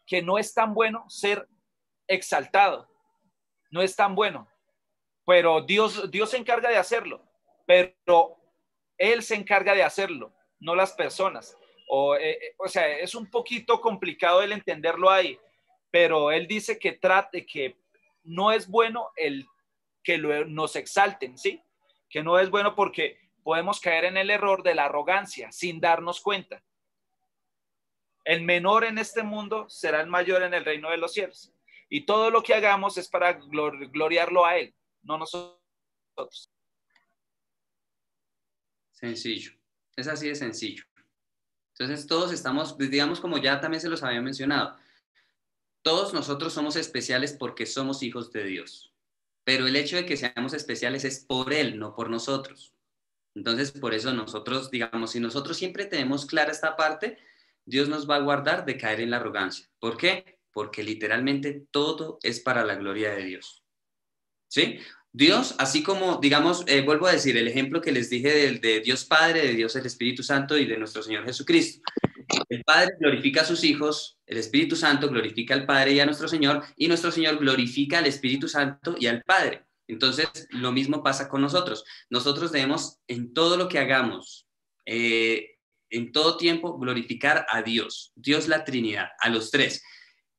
que no es tan bueno ser exaltado, no es tan bueno, pero Dios se encarga de hacerlo, pero Él se encarga de hacerlo, no las personas. O sea, es un poquito complicado el entenderlo ahí, pero Él dice que no es bueno que nos exalten, ¿sí? Que no es bueno porque podemos caer en el error de la arrogancia sin darnos cuenta. El menor en este mundo será el mayor en el reino de los cielos. Y todo lo que hagamos es para gloriarlo a Él, no nosotros. Sencillo. Es así de sencillo. Entonces todos estamos, digamos como ya también se los había mencionado, todos nosotros somos especiales porque somos hijos de Dios. Pero el hecho de que seamos especiales es por Él, no por nosotros. Entonces, por eso nosotros, digamos, si nosotros siempre tenemos clara esta parte, Dios nos va a guardar de caer en la arrogancia. ¿Por qué? Porque literalmente todo es para la gloria de Dios. ¿Sí? Dios, así como, digamos, vuelvo a decir el ejemplo que les dije de Dios Padre, de Dios el Espíritu Santo y de nuestro Señor Jesucristo. El Padre glorifica a sus hijos, el Espíritu Santo glorifica al Padre y a nuestro Señor glorifica al Espíritu Santo y al Padre. Entonces, lo mismo pasa con nosotros. Nosotros debemos, en todo lo que hagamos, en todo tiempo, glorificar a Dios, Dios la Trinidad, a los tres.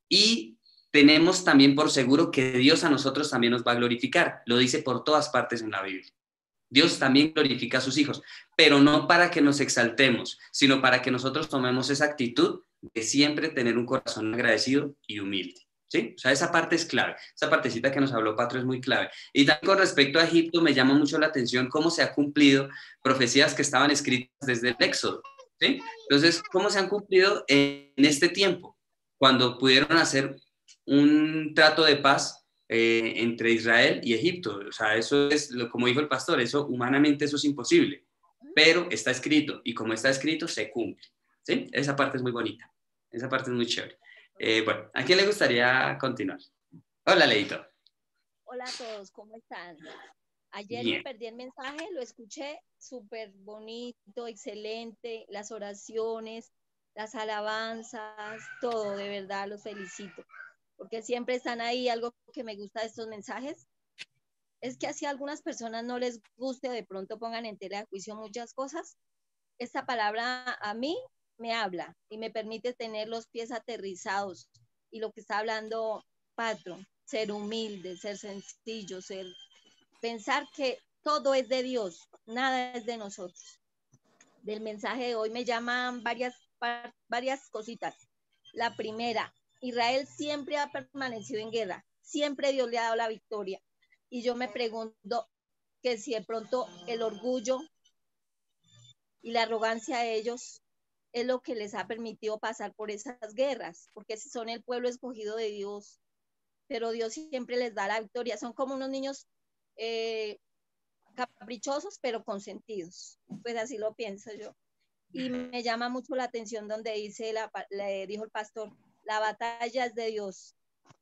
Y tenemos también por seguro que Dios a nosotros también nos va a glorificar. Lo dice por todas partes en la Biblia. Dios también glorifica a sus hijos, pero no para que nos exaltemos, sino para que nosotros tomemos esa actitud de siempre tener un corazón agradecido y humilde. ¿Sí? O sea, esa parte es clave. Esa partecita que nos habló Patro es muy clave. Y también con respecto a Egipto, me llama mucho la atención cómo se han cumplido profecías que estaban escritas desde el Éxodo. ¿Sí? Entonces, ¿cómo se han cumplido en este tiempo? Cuando pudieron hacer un trato de paz entre Israel y Egipto. O sea, eso es, como dijo el pastor, eso humanamente eso es imposible, pero está escrito y como está escrito se cumple. ¿Sí? Esa parte es muy bonita, esa parte es muy chévere. Bueno, ¿a quién le gustaría continuar? Hola, Leito. Hola a todos, ¿cómo están? Ayer Bien. me perdí el mensaje, lo escuché súper bonito, excelente, las oraciones, las alabanzas, todo, de verdad, los felicito, porque siempre están ahí. Algo que me gusta de estos mensajes es que así a algunas personas no les guste o de pronto pongan en tela de juicio muchas cosas, esta palabra a mí me habla y me permite tener los pies aterrizados. Y lo que está hablando Patro, ser humilde, ser sencillo, pensar que todo es de Dios, nada es de nosotros. Del mensaje de hoy me llaman varias cositas. La primera, Israel siempre ha permanecido en guerra, siempre Dios le ha dado la victoria. Y yo me pregunto que si de pronto el orgullo Y la arrogancia de ellos es lo que les ha permitido pasar por esas guerras, porque son el pueblo escogido de Dios, pero Dios siempre les da la victoria. Son como unos niños caprichosos, pero consentidos. Pues así lo pienso yo. Y me llama mucho la atención donde dice, le dijo el pastor, la batalla es de Dios,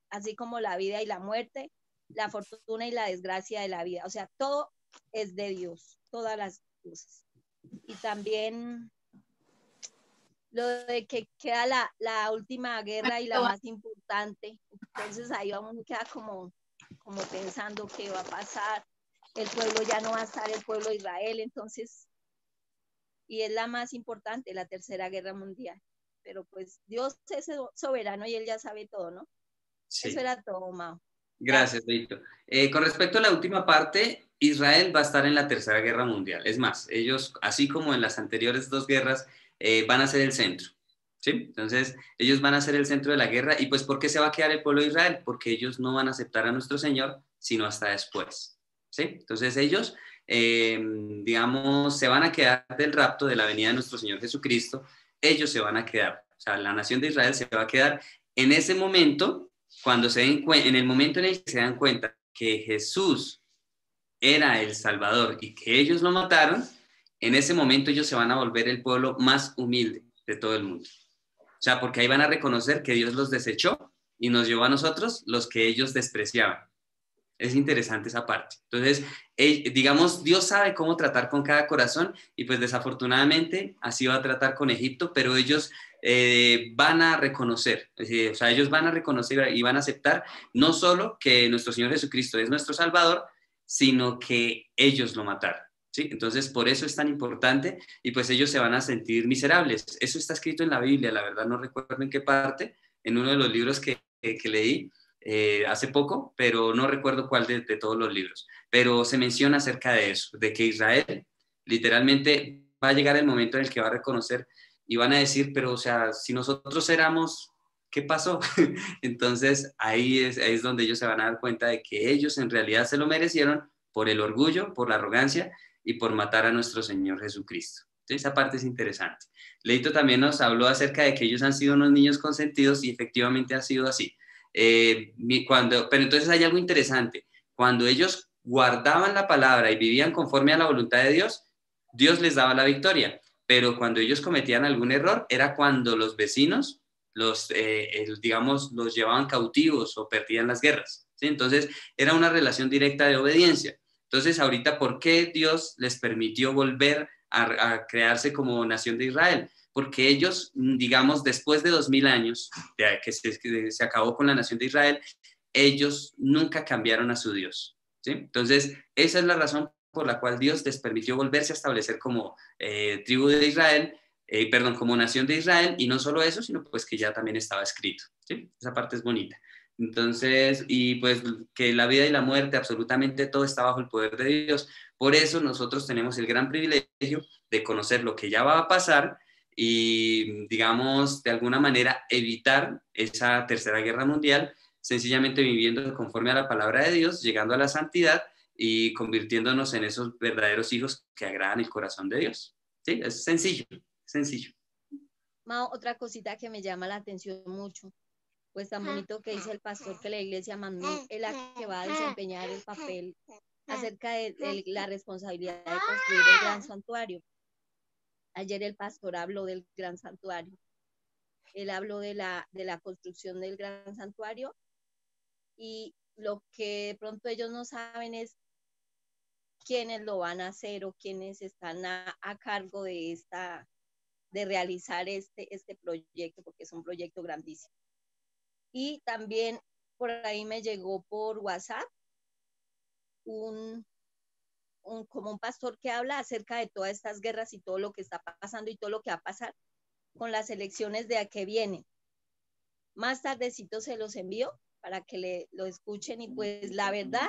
así como la vida y la muerte, la fortuna y la desgracia de la vida. O sea, todo es de Dios, todas las cosas. Y también lo de que queda la última guerra y la más importante. Entonces ahí uno queda como pensando qué va a pasar. El pueblo ya no va a estar, el pueblo de Israel, entonces, y es la más importante, la tercera guerra mundial. Pero pues Dios es soberano y Él ya sabe todo, ¿no? Sí. Eso era todo, Mao. Gracias, Leito. Con respecto a la última parte, Israel va a estar en la Tercera Guerra Mundial. Es más, ellos, así como en las anteriores dos guerras, van a ser el centro. ¿Sí? Entonces, ellos van a ser el centro de la guerra. ¿Y pues por qué se va a quedar el pueblo de Israel? Porque ellos no van a aceptar a nuestro Señor, sino hasta después. ¿Sí? Entonces, ellos, digamos, se van a quedar del rapto de la venida de nuestro Señor Jesucristo. Ellos se van a quedar. O sea, la nación de Israel se va a quedar en ese momento. Cuando en el momento en el que se dan cuenta que Jesús era el Salvador y que ellos lo mataron, en ese momento ellos se van a volver el pueblo más humilde de todo el mundo. O sea, porque ahí van a reconocer que Dios los desechó y nos llevó a nosotros los que ellos despreciaban. Es interesante esa parte. Entonces, digamos, Dios sabe cómo tratar con cada corazón y pues desafortunadamente así va a tratar con Egipto, pero ellos van a reconocer, o sea, ellos van a reconocer y van a aceptar no solo que nuestro Señor Jesucristo es nuestro Salvador, sino que ellos lo mataron. ¿Sí? Entonces, por eso es tan importante y pues ellos se van a sentir miserables. Eso está escrito en la Biblia, la verdad no recuerdo en qué parte, en uno de los libros que leí hace poco, pero no recuerdo cuál de todos los libros. Pero se menciona acerca de eso, de que Israel literalmente va a llegar el momento en el que va a reconocer y van a decir, pero o sea, si nosotros éramos, ¿qué pasó? Entonces ahí es donde ellos se van a dar cuenta de que ellos en realidad se lo merecieron por el orgullo, por la arrogancia y por matar a nuestro Señor Jesucristo. Entonces, esa parte es interesante. Leito también nos habló acerca de que ellos han sido unos niños consentidos y efectivamente ha sido así. Pero entonces hay algo interesante. Cuando ellos guardaban la palabra y vivían conforme a la voluntad de Dios, Dios les daba la victoria. Pero cuando ellos cometían algún error, era cuando los vecinos digamos, los llevaban cautivos o perdían las guerras. ¿Sí? Entonces, era una relación directa de obediencia. Entonces, ahorita, ¿por qué Dios les permitió volver a crearse como nación de Israel? Porque ellos, digamos, después de 2000 años de que se acabó con la nación de Israel, ellos nunca cambiaron a su Dios. ¿Sí? Entonces, esa es la razón por la cual Dios les permitió volverse a establecer como tribu de Israel, como nación de Israel, y no solo eso, sino pues que ya también estaba escrito. ¿Sí? Esa parte es bonita. Entonces, y pues que la vida y la muerte, absolutamente todo está bajo el poder de Dios. Por eso nosotros tenemos el gran privilegio de conocer lo que ya va a pasar y, digamos, de alguna manera evitar esa tercera guerra mundial, sencillamente viviendo conforme a la palabra de Dios, llegando a la santidad y convirtiéndonos en esos verdaderos hijos que agradan el corazón de Dios. Sí, es sencillo, sencillo. Mao, otra cosita que me llama la atención mucho, pues tan bonito que dice el pastor que la iglesia Mamnú es la que va a desempeñar el papel acerca de la responsabilidad de construir el gran santuario. Ayer el pastor habló del gran santuario. Él habló de la construcción del gran santuario y lo que de pronto ellos no saben es quiénes lo van a hacer o quiénes están a cargo de realizar este proyecto, porque es un proyecto grandísimo. Y también por ahí me llegó por WhatsApp como un pastor que habla acerca de todas estas guerras y todo lo que está pasando y todo lo que va a pasar con las elecciones de a que vienen. Más tardecito se los envío para que lo escuchen y pues la verdad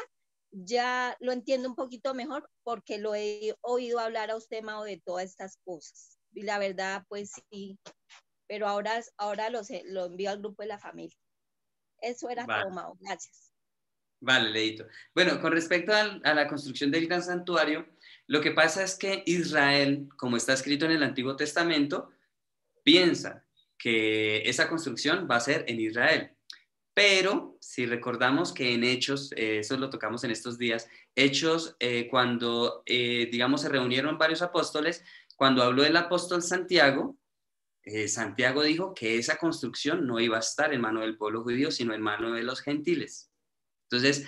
ya lo entiendo un poquito mejor porque lo he oído hablar a usted, Mao, de todas estas cosas. Y la verdad, pues sí, pero ahora lo envío al grupo de la familia. Eso era todo, Mao. Gracias. Vale, Leito. Bueno, con respecto a la construcción del gran santuario, Lo que pasa es que Israel, como está escrito en el Antiguo Testamento, piensa que esa construcción va a ser en Israel. Pero si recordamos que en Hechos, eso lo tocamos en estos días, Hechos, cuando, digamos, se reunieron varios apóstoles, cuando habló el apóstol Santiago, Santiago dijo que esa construcción no iba a estar en mano del pueblo judío, sino en mano de los gentiles. Entonces,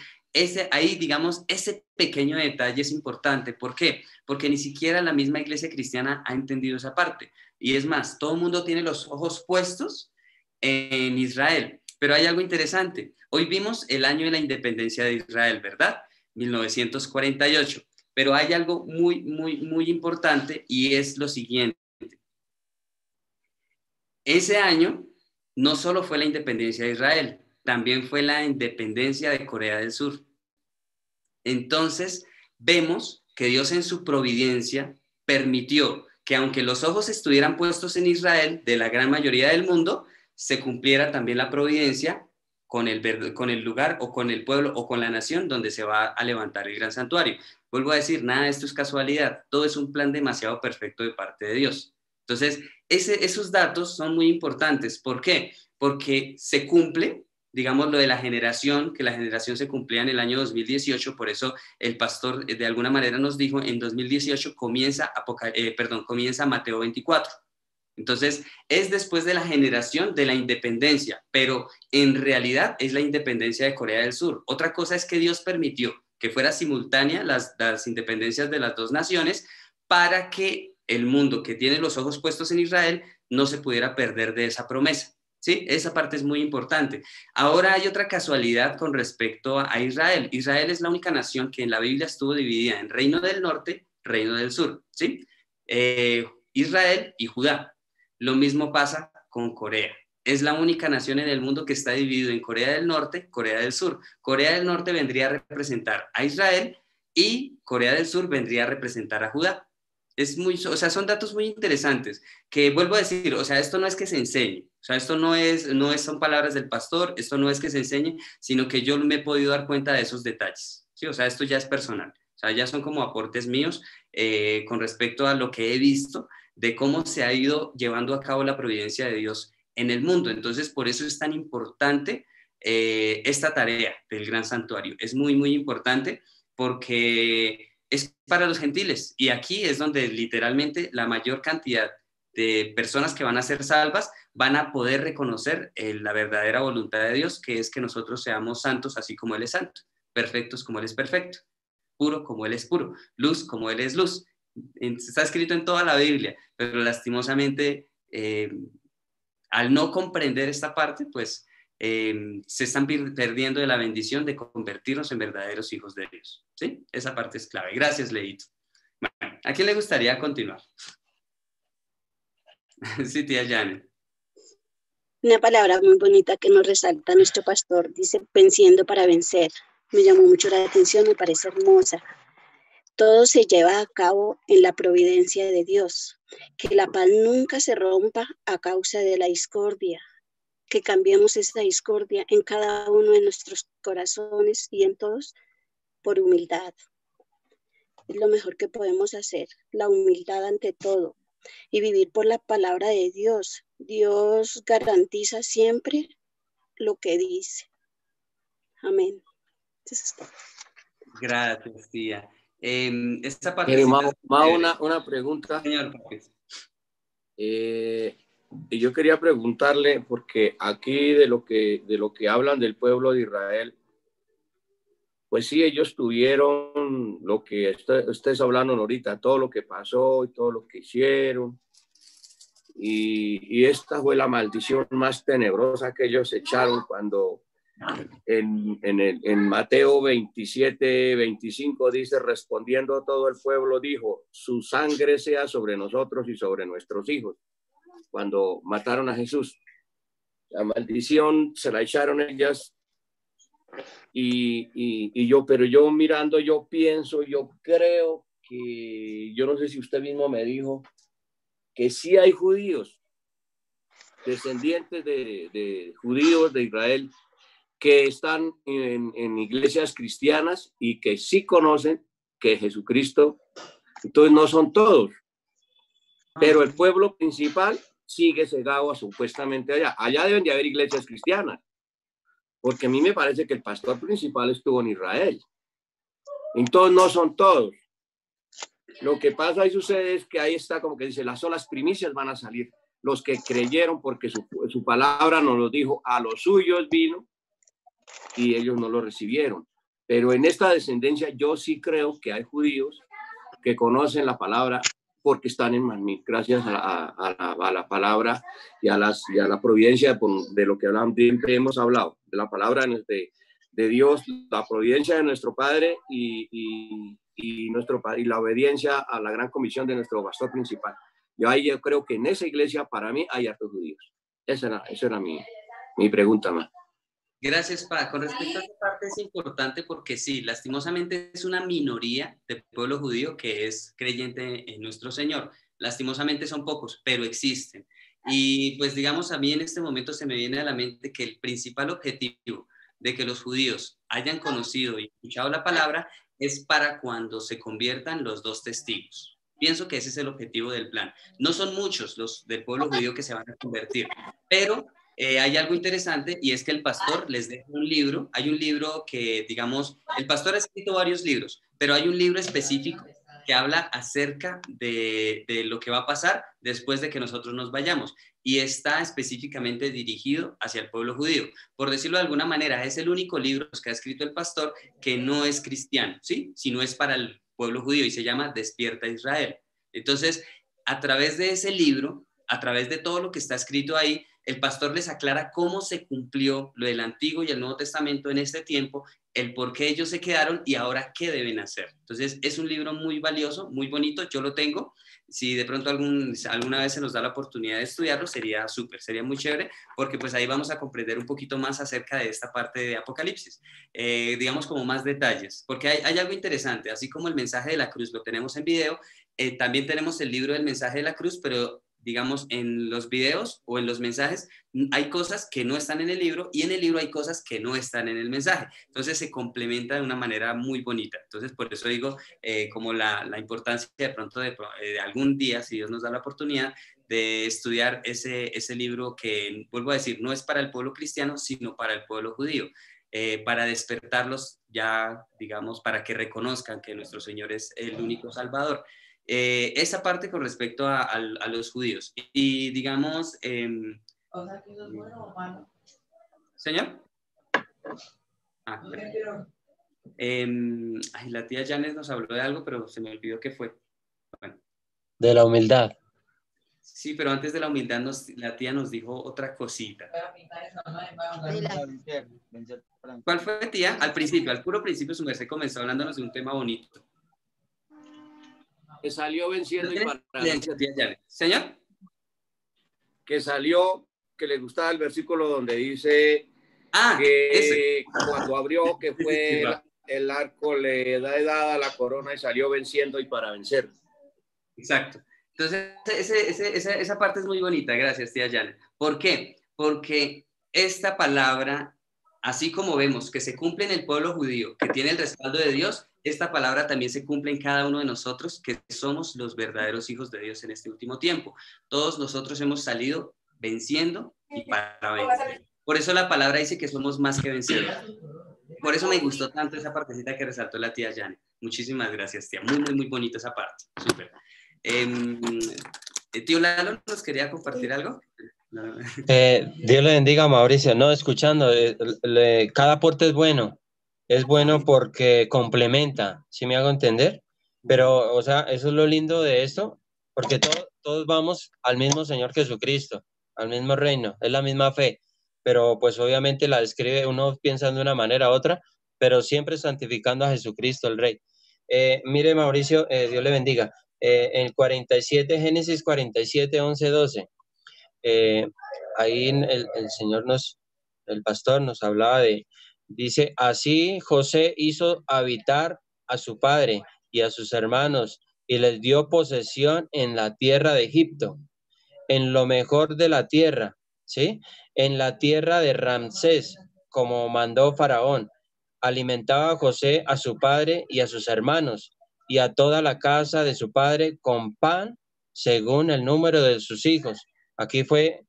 ahí, digamos, ese pequeño detalle es importante. ¿Por qué? Porque ni siquiera la misma iglesia cristiana ha entendido esa parte. Y es más, todo el mundo tiene los ojos puestos en Israel. Pero hay algo interesante. Hoy vimos el año de la independencia de Israel, ¿verdad? 1948. Pero hay algo muy, muy, muy importante y es lo siguiente. Ese año no solo fue la independencia de Israel, también fue la independencia de Corea del Sur. Entonces, vemos que Dios en su providencia permitió que aunque los ojos estuvieran puestos en Israel, de la gran mayoría del mundo, se cumpliera también la providencia con el lugar o con el pueblo o con la nación donde se va a levantar el gran santuario. Vuelvo a decir, nada de esto es casualidad, todo es un plan demasiado perfecto de parte de Dios. Entonces, esos datos son muy importantes. ¿Por qué? Porque se cumple, digamos, lo de la generación, que la generación se cumplía en el año 2018, por eso el pastor de alguna manera nos dijo, en 2018 comienza Mateo 24. Entonces, es después de la generación de la independencia, pero en realidad es la independencia de Corea del Sur. Otra cosa es que Dios permitió que fuera simultánea las independencias de las dos naciones para que el mundo que tiene los ojos puestos en Israel no se pudiera perder de esa promesa. ¿Sí? Esa parte es muy importante. Ahora hay otra casualidad con respecto a Israel. Israel es la única nación que en la Biblia estuvo dividida en Reino del Norte, Reino del Sur. ¿Sí? Israel y Judá. Lo mismo pasa con Corea. Es la única nación en el mundo que está dividido en Corea del Norte, Corea del Sur. Corea del Norte vendría a representar a Israel y Corea del Sur vendría a representar a Judá. Son datos muy interesantes que vuelvo a decir, esto no es que se enseñe, esto son palabras del pastor, esto no es que se enseñe, sino que yo me he podido dar cuenta de esos detalles, ¿sí? Esto ya es personal, ya son como aportes míos con respecto a lo que he visto de cómo se ha ido llevando a cabo la providencia de Dios en el mundo. Entonces, por eso es tan importante esta tarea del gran santuario. Es muy, muy importante porque es para los gentiles y aquí es donde literalmente la mayor cantidad de personas que van a ser salvas van a poder reconocer la verdadera voluntad de Dios, que es que nosotros seamos santos así como Él es santo, perfectos como Él es perfecto, puro como Él es puro, luz como Él es luz. Está escrito en toda la Biblia, pero lastimosamente al no comprender esta parte, pues se están perdiendo de la bendición de convertirnos en verdaderos hijos de Dios. ¿Sí? Esa parte es clave. Gracias, Leito. Bueno, ¿a quién le gustaría continuar? Sí, tía Janet. Una palabra muy bonita que nos resalta nuestro pastor, dice, venciendo para vencer. Me llamó mucho la atención, me parece hermosa. Todo se lleva a cabo en la providencia de Dios. Que la paz nunca se rompa a causa de la discordia. Que cambiemos esa discordia en cada uno de nuestros corazones y en todos por humildad. Es lo mejor que podemos hacer, la humildad ante todo y vivir por la palabra de Dios. Dios garantiza siempre lo que dice. Amén. Gracias, tía. Esta parte. Una pregunta. Señor Papis. Y yo quería preguntarle, porque aquí de lo que hablan del pueblo de Israel, pues sí, ellos tuvieron lo que ustedes hablaron ahorita, todo lo que pasó y todo lo que hicieron. Y esta fue la maldición más tenebrosa que ellos echaron cuando en Mateo 27, 25 dice, respondiendo todo el pueblo, dijo, su sangre sea sobre nosotros y sobre nuestros hijos. Cuando mataron a Jesús, la maldición se la echaron ellas pero yo mirando, yo pienso, yo creo que, yo no sé si usted mismo me dijo, que sí hay judíos, descendientes de judíos de Israel, que están en iglesias cristianas y que sí conocen que Jesucristo Entonces no son todos, pero el pueblo principal sigue cegado supuestamente allá. Allá deben de haber iglesias cristianas, porque a mí me parece que el pastor principal estuvo en Israel. Entonces no son todos. Lo que pasa y sucede es que ahí está como que dice, las solas primicias van a salir. Los que creyeron porque su palabra nos lo dijo, a los suyos vino y ellos no lo recibieron. Pero en esta descendencia yo sí creo que hay judíos que conocen la palabra porque están en Manmí, gracias a la palabra y a la providencia de lo que siempre hemos hablado, de la palabra de Dios, la providencia de nuestro Padre y la obediencia a la gran comisión de nuestro pastor principal. Yo creo que en esa iglesia para mí hay hartos judíos. Esa era mi pregunta más. Gracias, Pa. Con respecto a esta parte es importante porque sí, lastimosamente es una minoría del pueblo judío que es creyente en nuestro Señor. Lastimosamente son pocos, pero existen. Y pues digamos, a mí en este momento se me viene a la mente que el principal objetivo de que los judíos hayan conocido y escuchado la palabra es para cuando se conviertan los dos testigos. Pienso que ese es el objetivo del plan. No son muchos los del pueblo judío que se van a convertir, pero hay algo interesante y es que el pastor les deja un libro. Hay un libro que, digamos, el pastor ha escrito varios libros, pero hay un libro específico que habla acerca de lo que va a pasar después de que nosotros nos vayamos y está específicamente dirigido hacia el pueblo judío. Por decirlo de alguna manera, es el único libro que ha escrito el pastor que no es cristiano, ¿sí? Sino es para el pueblo judío y se llama Despierta Israel. Entonces, a través de ese libro, a través de todo lo que está escrito ahí, el pastor les aclara cómo se cumplió lo del Antiguo y el Nuevo Testamento en este tiempo, el por qué ellos se quedaron y ahora qué deben hacer. Entonces, es un libro muy valioso, muy bonito, yo lo tengo. Si de pronto alguna vez se nos da la oportunidad de estudiarlo, sería súper, sería muy chévere, porque pues ahí vamos a comprender un poquito más acerca de esta parte de Apocalipsis, digamos como más detalles, porque hay algo interesante, así como el mensaje de la cruz lo tenemos en video, también tenemos el libro del mensaje de la cruz, pero digamos, en los videos o en los mensajes hay cosas que no están en el libro y en el libro hay cosas que no están en el mensaje. Entonces se complementa de una manera muy bonita. Entonces por eso digo como la importancia de pronto de algún día, si Dios nos da la oportunidad, de estudiar ese libro que, vuelvo a decir, no es para el pueblo cristiano, sino para el pueblo judío. Para despertarlos ya, digamos, para que reconozcan que nuestro Señor es el único Salvador. Esa parte con respecto a los judíos. Y digamos... O sea, que eso es bueno o malo. ¿Señor? La tía Janet nos habló de algo, pero se me olvidó qué fue. Bueno. De la humildad. Sí, pero antes de la humildad la tía nos dijo otra cosita. ¿Cuál fue, tía? Al principio, al puro principio, su merced comenzó hablándonos de un tema bonito. Que salió venciendo y para ¿Señor? Que salió, que le gustaba el versículo donde dice que cuando abrió, que fue el arco, le da dada la corona y salió venciendo y para vencer. Exacto. Entonces, esa parte es muy bonita, gracias, tía Janet. ¿Por qué? Porque esta palabra, así como vemos que se cumple en el pueblo judío, que tiene el respaldo de Dios, esta palabra también se cumple en cada uno de nosotros, que somos los verdaderos hijos de Dios en este último tiempo. Todos nosotros hemos salido venciendo y para vencer. Por eso la palabra dice que somos más que vencedores. Por eso me gustó tanto esa partecita que resaltó la tía Janet. Muchísimas gracias, tía. Muy, muy, muy bonita esa parte. Súper. Tío Lalo, ¿nos quería compartir algo? Dios le bendiga, Mauricio. No, escuchando, cada aporte es bueno. Es bueno porque complementa, ¿sí me hago entender? Pero, o sea, eso es lo lindo de esto, porque todos vamos al mismo Señor Jesucristo, al mismo reino, es la misma fe, pero pues obviamente la describe uno pensando de una manera u otra, pero siempre santificando a Jesucristo, el Rey. Mire, Mauricio, Dios le bendiga. En 47, Génesis 47, 11, 12, ahí el Señor el pastor nos hablaba dice, así José hizo habitar a su padre y a sus hermanos y les dio posesión en la tierra de Egipto, en lo mejor de la tierra, ¿sí? En la tierra de Ramsés, como mandó Faraón. Alimentaba a José a su padre y a sus hermanos y a toda la casa de su padre con pan según el número de sus hijos. Aquí fue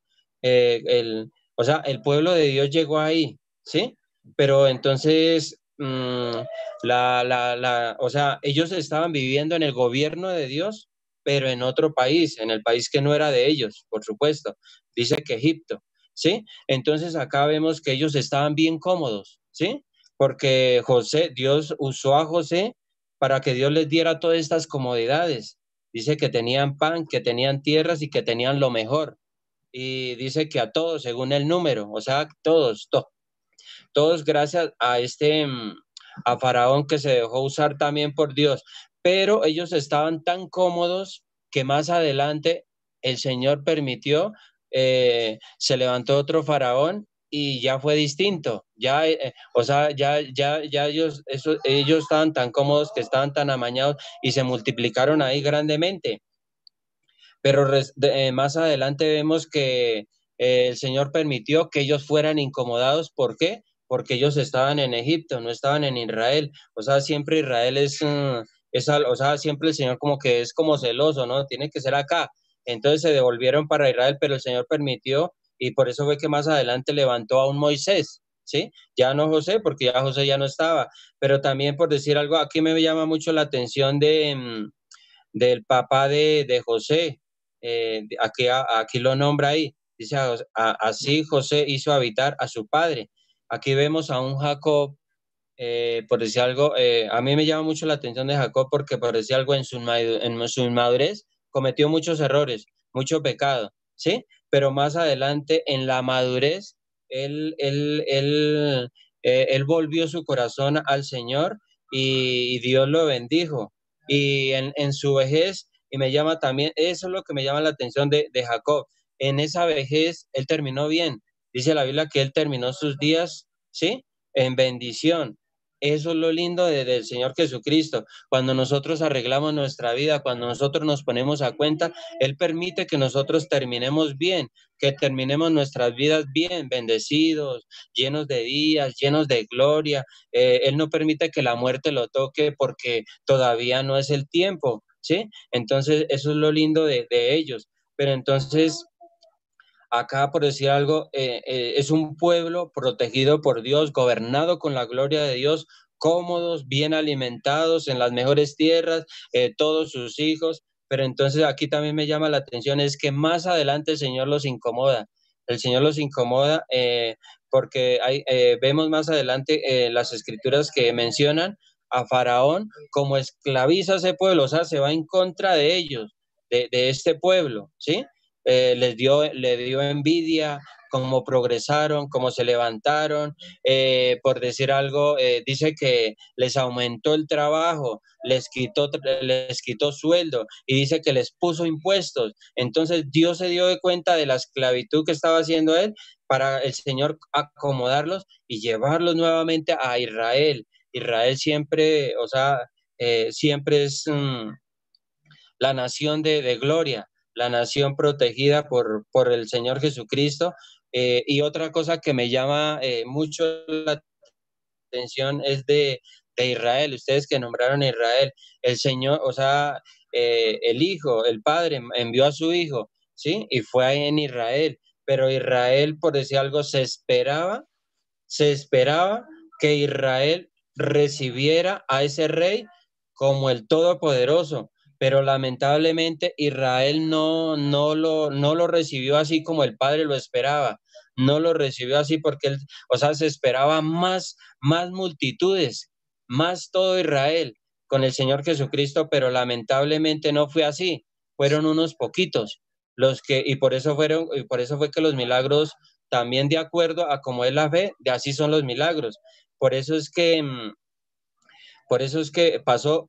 o sea, el pueblo de Dios llegó ahí, ¿sí? Pero entonces, o sea, ellos estaban viviendo en el gobierno de Dios, pero en otro país, en el país que no era de ellos, por supuesto. Dice que Egipto, ¿sí? Entonces acá vemos que ellos estaban bien cómodos, ¿sí? Porque Dios usó a José para que Dios les diera todas estas comodidades. Dice que tenían pan, que tenían tierras y que tenían lo mejor. Y dice que a todos, según el número, o sea, todos gracias a a Faraón, que se dejó usar también por Dios. Pero ellos estaban tan cómodos que más adelante el Señor permitió, se levantó otro Faraón y ya fue distinto. Ya, o sea, ya ellos estaban tan cómodos, que estaban tan amañados y se multiplicaron ahí grandemente. Pero más adelante vemos que el Señor permitió que ellos fueran incomodados. ¿Por qué? Porque ellos estaban en Egipto, no estaban en Israel. O sea, siempre Israel o sea, siempre el Señor como que es como celoso, ¿no? Tiene que ser acá. Entonces se devolvieron para Israel, pero el Señor permitió, y por eso fue que más adelante levantó a un Moisés, ¿sí? Ya no José, porque ya José ya no estaba. Pero también, por decir algo, aquí me llama mucho la atención del papá de José. Aquí lo nombra ahí, dice, así José hizo habitar a su padre. Aquí vemos a un Jacob, por decir algo, a mí me llama mucho la atención de Jacob, porque por decir algo, en su inmadurez cometió muchos errores, mucho pecado, ¿sí? Pero más adelante, en la madurez, él volvió su corazón al Señor, y Dios lo bendijo. Y en su vejez, y me llama también, eso es lo que me llama la atención de Jacob. En esa vejez, él terminó bien. Dice la Biblia que él terminó sus días, ¿sí? En bendición. Eso es lo lindo del Señor Jesucristo. Cuando nosotros arreglamos nuestra vida, cuando nosotros nos ponemos a cuenta, Él permite que nosotros terminemos bien, que terminemos nuestras vidas bien, bendecidos, llenos de días, llenos de gloria. Él no permite que la muerte lo toque, porque todavía no es el tiempo, ¿sí? Entonces, eso es lo lindo de ellos. Pero entonces, acá, por decir algo, es un pueblo protegido por Dios, gobernado con la gloria de Dios, cómodos, bien alimentados, en las mejores tierras, todos sus hijos. Pero entonces aquí también me llama la atención, es que más adelante el Señor los incomoda. El Señor los incomoda, porque vemos más adelante las escrituras que mencionan a Faraón como esclaviza a ese pueblo, o sea, se va en contra de ellos, de este pueblo, ¿sí? Le dio envidia cómo progresaron, cómo se levantaron. Por decir algo, dice que les aumentó el trabajo, les quitó sueldo, y dice que les puso impuestos. Entonces Dios se dio de cuenta de la esclavitud que estaba haciendo él, para el Señor acomodarlos y llevarlos nuevamente a Israel. Israel siempre, o sea, siempre es la nación de gloria, la nación protegida por el Señor Jesucristo. Y otra cosa que me llama mucho la atención es de Israel. Ustedes que nombraron a Israel, el Señor, o sea, el Hijo, el Padre envió a su Hijo, ¿sí? Y fue ahí en Israel. Pero Israel, por decir algo, se esperaba que Israel recibiera a ese rey como el Todopoderoso. Pero lamentablemente Israel no lo recibió así como el Padre lo esperaba. No lo recibió así, porque él, o sea, se esperaba más multitudes, más todo Israel con el Señor Jesucristo, pero lamentablemente no fue así. Fueron unos poquitos los que, y por eso fue que los milagros, también de acuerdo a cómo es la fe, de así son los milagros. Por eso es que pasó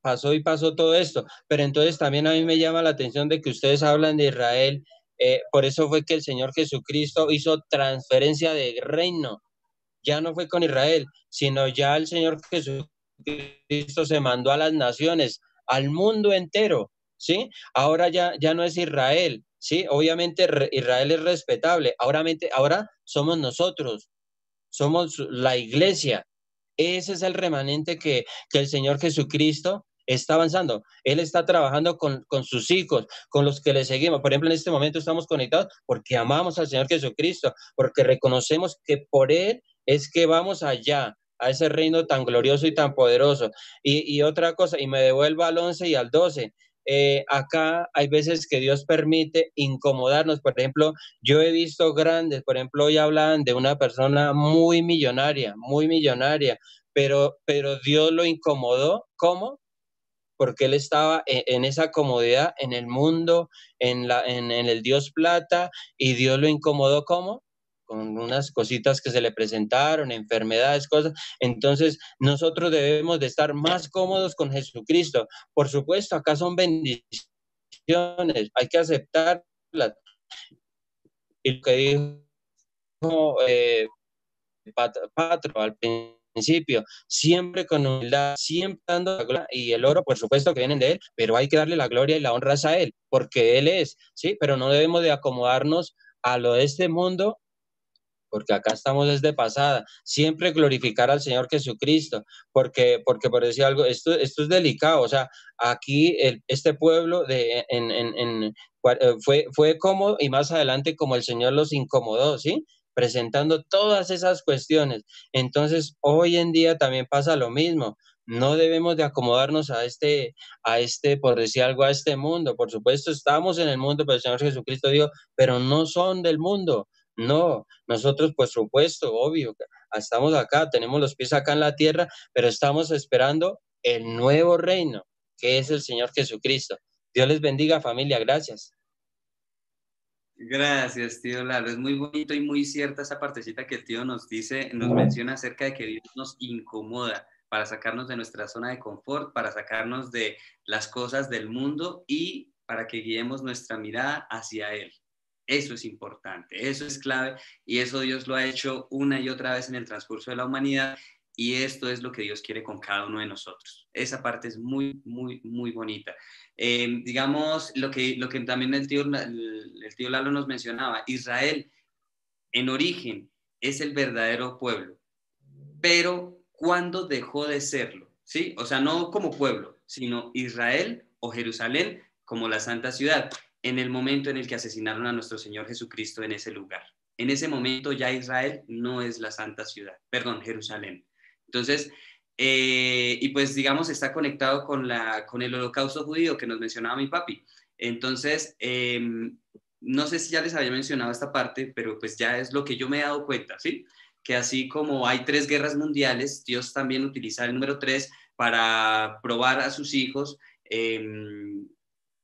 todo esto. Pero entonces también a mí me llama la atención de que ustedes hablan de Israel. Por eso fue que el Señor Jesucristo hizo transferencia de reino. Ya no fue con Israel, sino ya el Señor Jesucristo se mandó a las naciones, al mundo entero, ¿sí? Ahora ya no es Israel, ¿sí? Obviamente Israel es respetable. Ahora somos nosotros, somos la iglesia. Ese es el remanente que el Señor Jesucristo está avanzando. Él está trabajando con sus hijos, con los que le seguimos. Por ejemplo, en este momento estamos conectados porque amamos al Señor Jesucristo, porque reconocemos que por Él es que vamos allá, a ese reino tan glorioso y tan poderoso. Y otra cosa, y me devuelvo al 11 y al 12. Acá hay veces que Dios permite incomodarnos. Por ejemplo, yo he visto grandes, por ejemplo, hoy hablaban de una persona muy millonaria, pero Dios lo incomodó. ¿Cómo? Porque él estaba en esa comodidad, en el mundo, en el Dios plata, y Dios lo incomodó. ¿Cómo? Con unas cositas que se le presentaron, enfermedades, cosas. Entonces, nosotros debemos de estar más cómodos con Jesucristo. Por supuesto, acá son bendiciones, hay que aceptarlas. Y lo que dijo Patro al principio, siempre con humildad, siempre dando la gloria, y el oro, por supuesto, que vienen de Él, pero hay que darle la gloria y la honra a Él, porque Él es, ¿sí? Pero no debemos de acomodarnos a lo de este mundo, porque acá estamos desde pasada, siempre glorificar al Señor Jesucristo, porque por decir algo, esto es delicado. O sea, aquí este pueblo fue como, y más adelante como el Señor los incomodó, ¿sí? Presentando todas esas cuestiones. Entonces, hoy en día también pasa lo mismo. No debemos de acomodarnos a por decir algo, a este mundo. Por supuesto, estamos en el mundo, pero el Señor Jesucristo dijo, pero no son del mundo. No, nosotros, por supuesto, obvio, estamos acá, tenemos los pies acá en la tierra, pero estamos esperando el nuevo reino, que es el Señor Jesucristo. Dios les bendiga, familia, gracias. Gracias, tío Lalo. Es muy bonito y muy cierta esa partecita que el tío nos dice, nos menciona acerca de que Dios nos incomoda para sacarnos de nuestra zona de confort, para sacarnos de las cosas del mundo y para que guiemos nuestra mirada hacia Él. Eso es importante, eso es clave y eso Dios lo ha hecho una y otra vez en el transcurso de la humanidad y esto es lo que Dios quiere con cada uno de nosotros. Esa parte es muy, muy, muy bonita. Digamos, lo que también el tío Lalo nos mencionaba, Israel en origen es el verdadero pueblo, pero ¿cuándo dejó de serlo? ¿Sí? O sea, no como pueblo, sino Israel o Jerusalén como la santa ciudad, en el momento en el que asesinaron a nuestro Señor Jesucristo en ese lugar. En ese momento ya Israel no es la santa ciudad, perdón, Jerusalén. Entonces, y pues digamos está conectado con el holocausto judío que nos mencionaba mi papi. Entonces, no sé si ya les había mencionado esta parte, pero pues ya es lo que yo me he dado cuenta, ¿sí? Que así como hay 3 guerras mundiales, Dios también utiliza el número 3 para probar a sus hijos.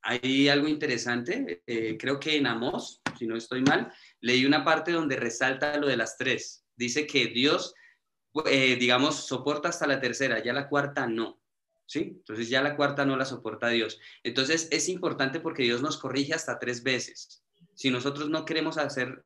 Hay algo interesante, creo que en Amós, si no estoy mal, leí una parte donde resalta lo de las 3. Dice que Dios, digamos, soporta hasta la tercera, ya la cuarta no, ¿sí? Entonces ya la cuarta no la soporta Dios. Entonces es importante porque Dios nos corrige hasta 3 veces. Si nosotros no queremos hacer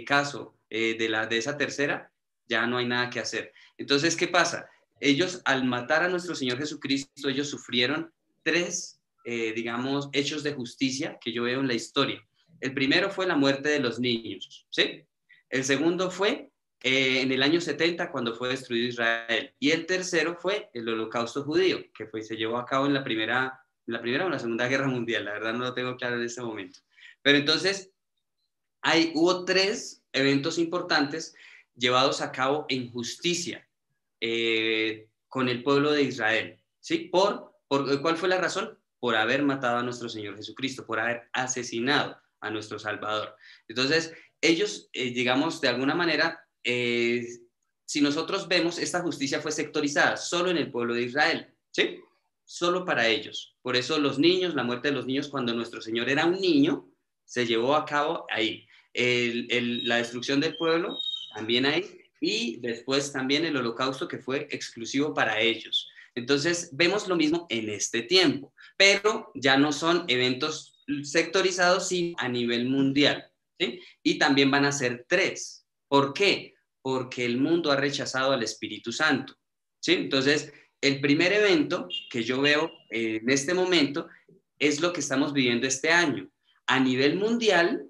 caso de esa tercera, ya no hay nada que hacer. Entonces, ¿qué pasa? Ellos, al matar a nuestro Señor Jesucristo, ellos sufrieron 3 digamos, hechos de justicia que yo veo en la historia. El primero fue la muerte de los niños, ¿sí? El segundo fue en el año 70 cuando fue destruido Israel. Y el tercero fue el holocausto judío, que se llevó a cabo en la primera o la Segunda Guerra Mundial. La verdad no lo tengo claro en este momento. Pero entonces, hubo 3 eventos importantes llevados a cabo en justicia con el pueblo de Israel, ¿sí? ¿Cuál fue la razón? Por haber matado a nuestro Señor Jesucristo, por haber asesinado a nuestro Salvador. Entonces, ellos, digamos, de alguna manera, si nosotros vemos, esta justicia fue sectorizada solo en el pueblo de Israel, ¿sí? Solo para ellos. Por eso los niños, la muerte de los niños, cuando nuestro Señor era un niño, se llevó a cabo ahí. La destrucción del pueblo, también ahí, y después también el holocausto que fue exclusivo para ellos. Entonces, vemos lo mismo en este tiempo, pero ya no son eventos sectorizados, sino a nivel mundial, ¿sí? Y también van a ser 3. ¿Por qué? Porque el mundo ha rechazado al Espíritu Santo, ¿sí? Entonces, el primer evento que yo veo en este momento es lo que estamos viviendo este año. A nivel mundial,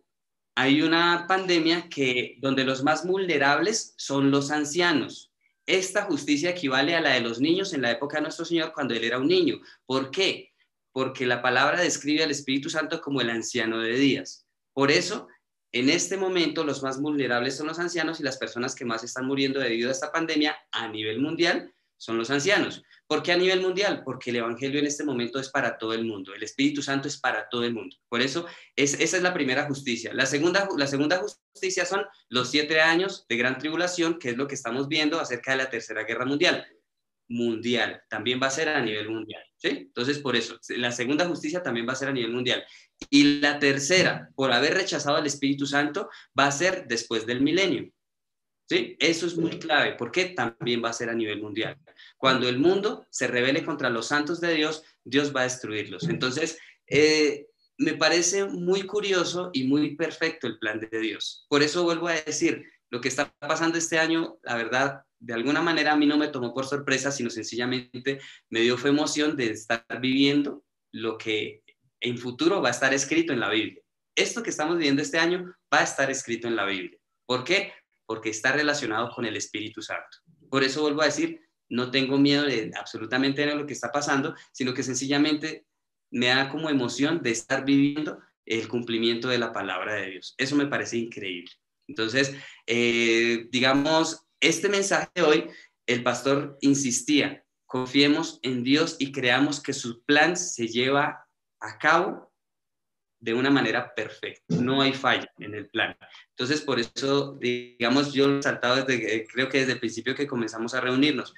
hay una pandemia donde los más vulnerables son los ancianos esta justicia equivale a la de los niños en la época de nuestro Señor cuando Él era un niño. ¿Por qué? Porque la palabra describe al Espíritu Santo como el anciano de días. Por eso, en este momento, los más vulnerables son los ancianos y las personas que más están muriendo debido a esta pandemia a nivel mundial son los ancianos. ¿Por qué a nivel mundial? Porque el Evangelio en este momento es para todo el mundo. El Espíritu Santo es para todo el mundo. Por eso, esa es la primera justicia. La segunda justicia son los 7 años de gran tribulación, que es lo que estamos viendo acerca de la Tercera Guerra Mundial. También va a ser a nivel mundial, ¿sí? Entonces, por eso, la segunda justicia también va a ser a nivel mundial. Y la tercera, por haber rechazado al Espíritu Santo, va a ser después del milenio, ¿sí? Eso es muy clave, porque también va a ser a nivel mundial. Cuando el mundo se rebele contra los santos de Dios, Dios va a destruirlos. Entonces, me parece muy curioso y muy perfecto el plan de Dios. Por eso vuelvo a decir, lo que está pasando este año, la verdad, de alguna manera a mí no me tomó por sorpresa, sino sencillamente me dio fue emoción de estar viviendo lo que en futuro va a estar escrito en la Biblia. Esto que estamos viviendo este año va a estar escrito en la Biblia. ¿Por qué? Porque está relacionado con el Espíritu Santo. Por eso vuelvo a decir, no tengo miedo de absolutamente de lo que está pasando, sino que sencillamente me da como emoción de estar viviendo el cumplimiento de la palabra de Dios. Eso me parece increíble. Entonces, digamos, este mensaje de hoy, el pastor insistía, confiemos en Dios y creamos que su plan se lleva a cabo de una manera perfecta. No hay falla en el plan. Entonces, por eso, digamos, yo lo he saltado creo que desde el principio que comenzamos a reunirnos.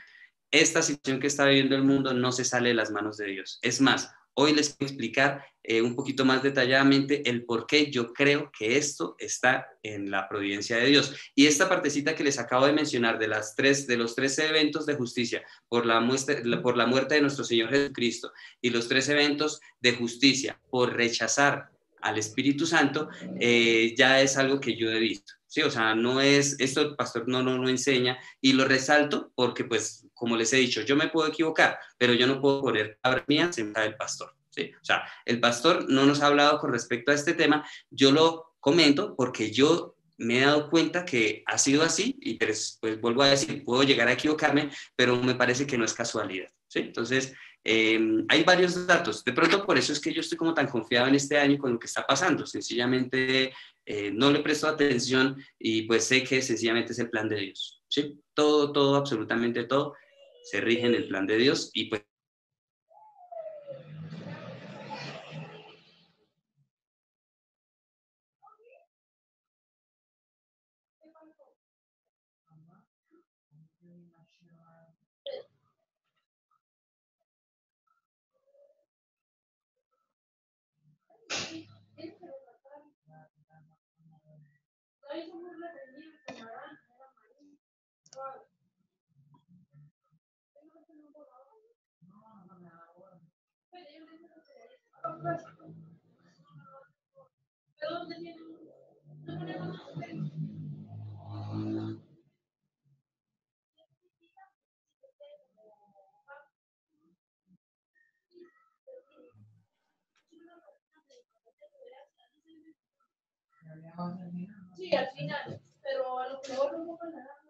Esta situación que está viviendo el mundo no se sale de las manos de Dios. Es más, hoy les voy a explicar un poquito más detalladamente el por qué yo creo que esto está en la providencia de Dios. Y esta partecita que les acabo de mencionar de los 13 eventos de justicia por la muerte de nuestro Señor Jesucristo y los 3 eventos de justicia por rechazar al Espíritu Santo, ya es algo que yo he visto. Sí, o sea, no es, esto el pastor no enseña, y lo resalto porque, pues, como les he dicho, yo me puedo equivocar, pero yo no puedo poner palabras mías en del pastor. ¿Sí? O sea, el pastor no nos ha hablado con respecto a este tema, yo lo comento porque yo me he dado cuenta que ha sido así, y pues vuelvo a decir, puedo llegar a equivocarme, pero me parece que no es casualidad. ¿Sí? Entonces, hay varios datos. De pronto, por eso es que yo estoy como tan confiado en este año con lo que está pasando. Sencillamente no le presto atención y pues sé que sencillamente es el plan de Dios. ¿Sí? Todo, absolutamente todo se rige en el plan de Dios y pues sí, al final, pero a lo mejor no pasa nada.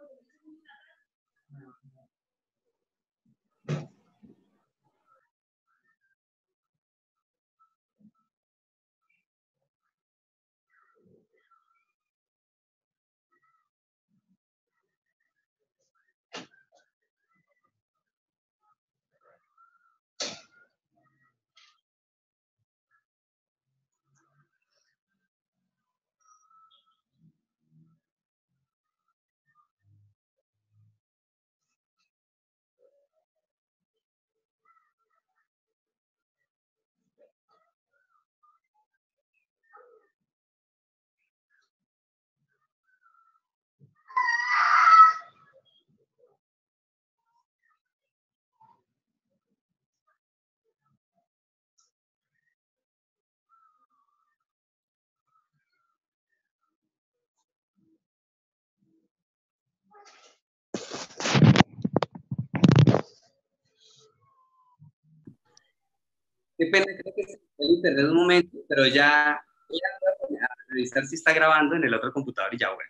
qué pena, creo que se fue el internet un momento, pero ya voy a revisar si está grabando en el otro computador y ya bueno.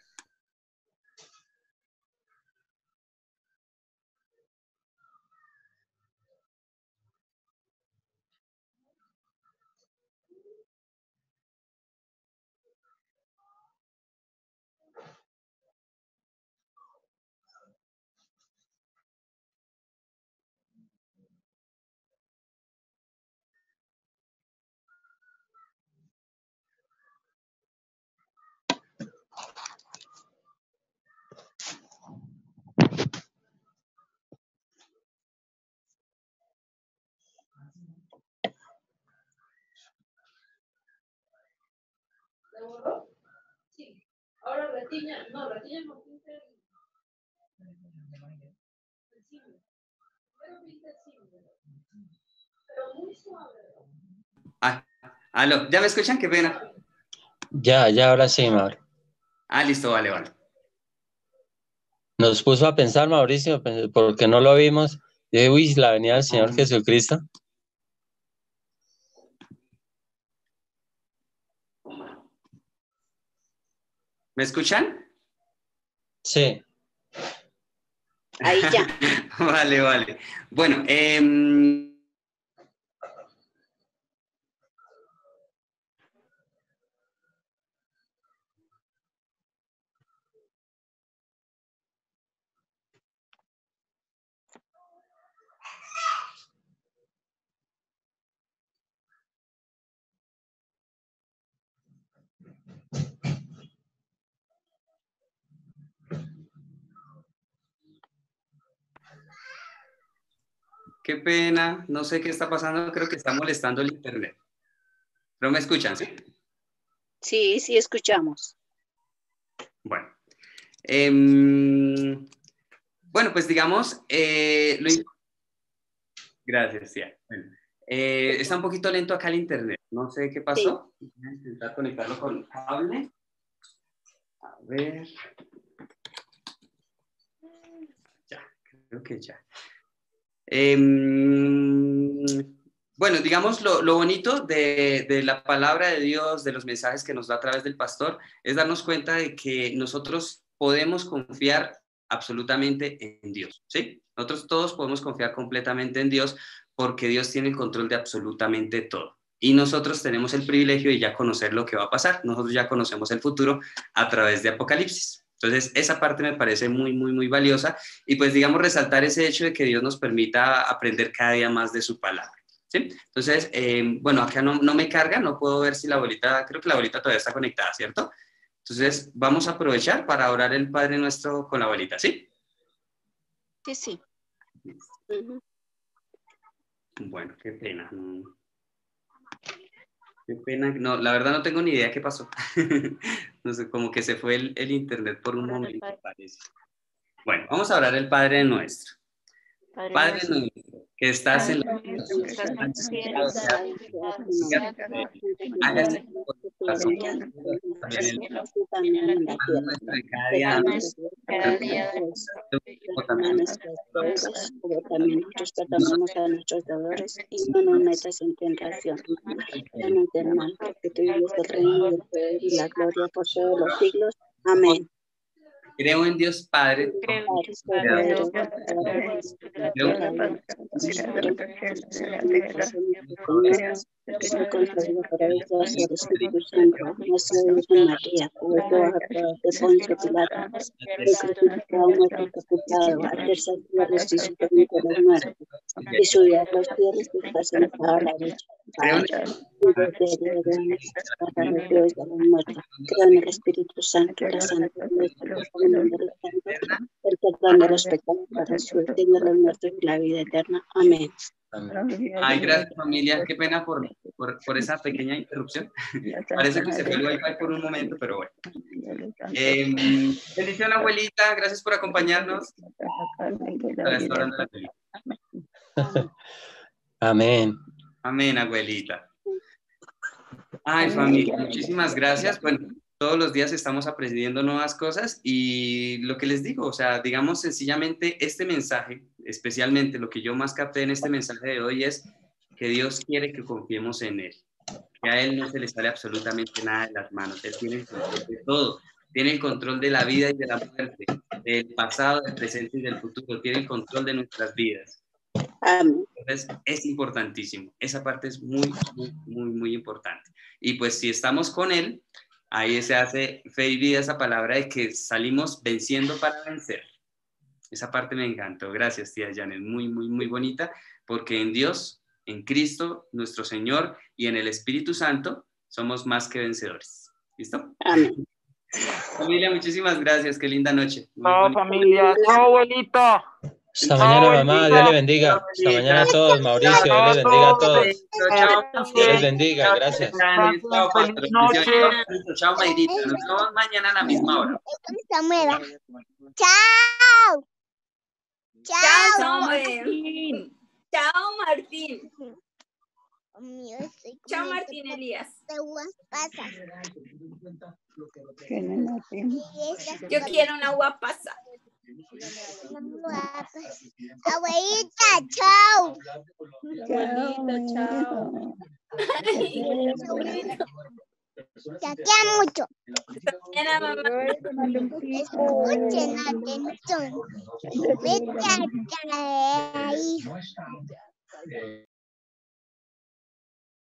¿Se borró? Sí. Ahora retiña, no pinta el símbolo. Pero pinta el símbolo. Pero muy suave. Aló, ¿ya me escuchan? Qué pena. Ya, ahora sí, Mauro. Listo, vale. Nos puso a pensar, Mauricio, porque no lo vimos. Uy, la venida del Señor Jesucristo. ¿Me escuchan? Sí. Ahí ya. Vale. Bueno, qué pena, no sé qué está pasando, creo que está molestando el internet. ¿Pero me escuchan, sí? Sí, escuchamos. Bueno. Bueno, pues digamos, gracias, tía. Bueno, está un poquito lento acá el internet, no sé qué pasó. Sí. Voy a intentar conectarlo con cable. A ver. Ya, creo que ya. Bueno, digamos, lo bonito de la palabra de Dios, de los mensajes que nos da a través del pastor, es darnos cuenta de que nosotros podemos confiar absolutamente en Dios, ¿sí? Nosotros todos podemos confiar completamente en Dios porque Dios tiene el control de absolutamente todo. Y nosotros tenemos el privilegio de ya conocer lo que va a pasar. Nosotros ya conocemos el futuro a través de Apocalipsis. Entonces, esa parte me parece muy valiosa y pues, digamos, resaltar ese hecho de que Dios nos permita aprender cada día más de su palabra, ¿sí? Entonces, bueno, acá no me carga, no puedo ver si la bolita, creo que la bolita todavía está conectada, ¿cierto? Entonces, vamos a aprovechar para orar el Padre Nuestro con la bolita, ¿sí? Sí. Bueno, qué pena. Qué pena, no, la verdad no tengo ni idea qué pasó. No sé, como que se fue el internet por un momento, parece. Bueno, vamos a orar el Padre Nuestro. Padre nuestro, que estás en la hágase tu voluntad en la nuestra de cada día. También nosotros perdonamos a nuestros deudores y no nos metas en tentación. Líbranos del mal, porque tuyo es el reino, el poder y la gloria por todos los siglos. Amén. Creo en Dios Padre. y subir a los cielos y está sentado a la derecha. Creo en el Espíritu Santo, la Santa el perdón de los pecados para su eterno los muertos y la vida eterna. Amén. Ay, gracias familia, qué pena por esa pequeña interrupción. Parece que se fue el wifi por un momento, pero bueno. Bendición abuelita, gracias por acompañarnos. Amén. Amén, abuelita. Ay, familia, muchísimas gracias. Bueno, todos los días estamos aprendiendo nuevas cosas y lo que les digo, o sea, digamos sencillamente este mensaje, especialmente lo que yo más capté en este mensaje de hoy es que Dios quiere que confiemos en Él, que a Él no se le sale absolutamente nada de las manos, Él tiene el control de todo, tiene el control de la vida y de la muerte, del pasado, del presente y del futuro, tiene el control de nuestras vidas. Entonces es importantísimo, esa parte es muy importante. Y pues si estamos con Él, ahí se hace fe y vida esa palabra de que salimos venciendo para vencer. Esa parte me encantó. Gracias, tía Janet. Muy bonita, porque en Dios, en Cristo, nuestro Señor, y en el Espíritu Santo, somos más que vencedores. ¿Listo? Amén. Familia, muchísimas gracias. Qué linda noche. Chao, familia. Chao, abuelita. Hasta mañana, mamá. Dios le bendiga. Hasta mañana a todos. Mauricio, Dios les bendiga a todos. Dios les bendiga. Gracias. Chao, Pastor. Chao, Mayrita. Nos vemos mañana a la misma hora. Chao. Chao, Martín. Chao, Martín. Chao, Martín Elías. Yo quiero una guapasa. Abuelita, chao. Bonito, chao. Te quiero mucho. Mañana, mamá. Escuchen atención. Vete a ahí.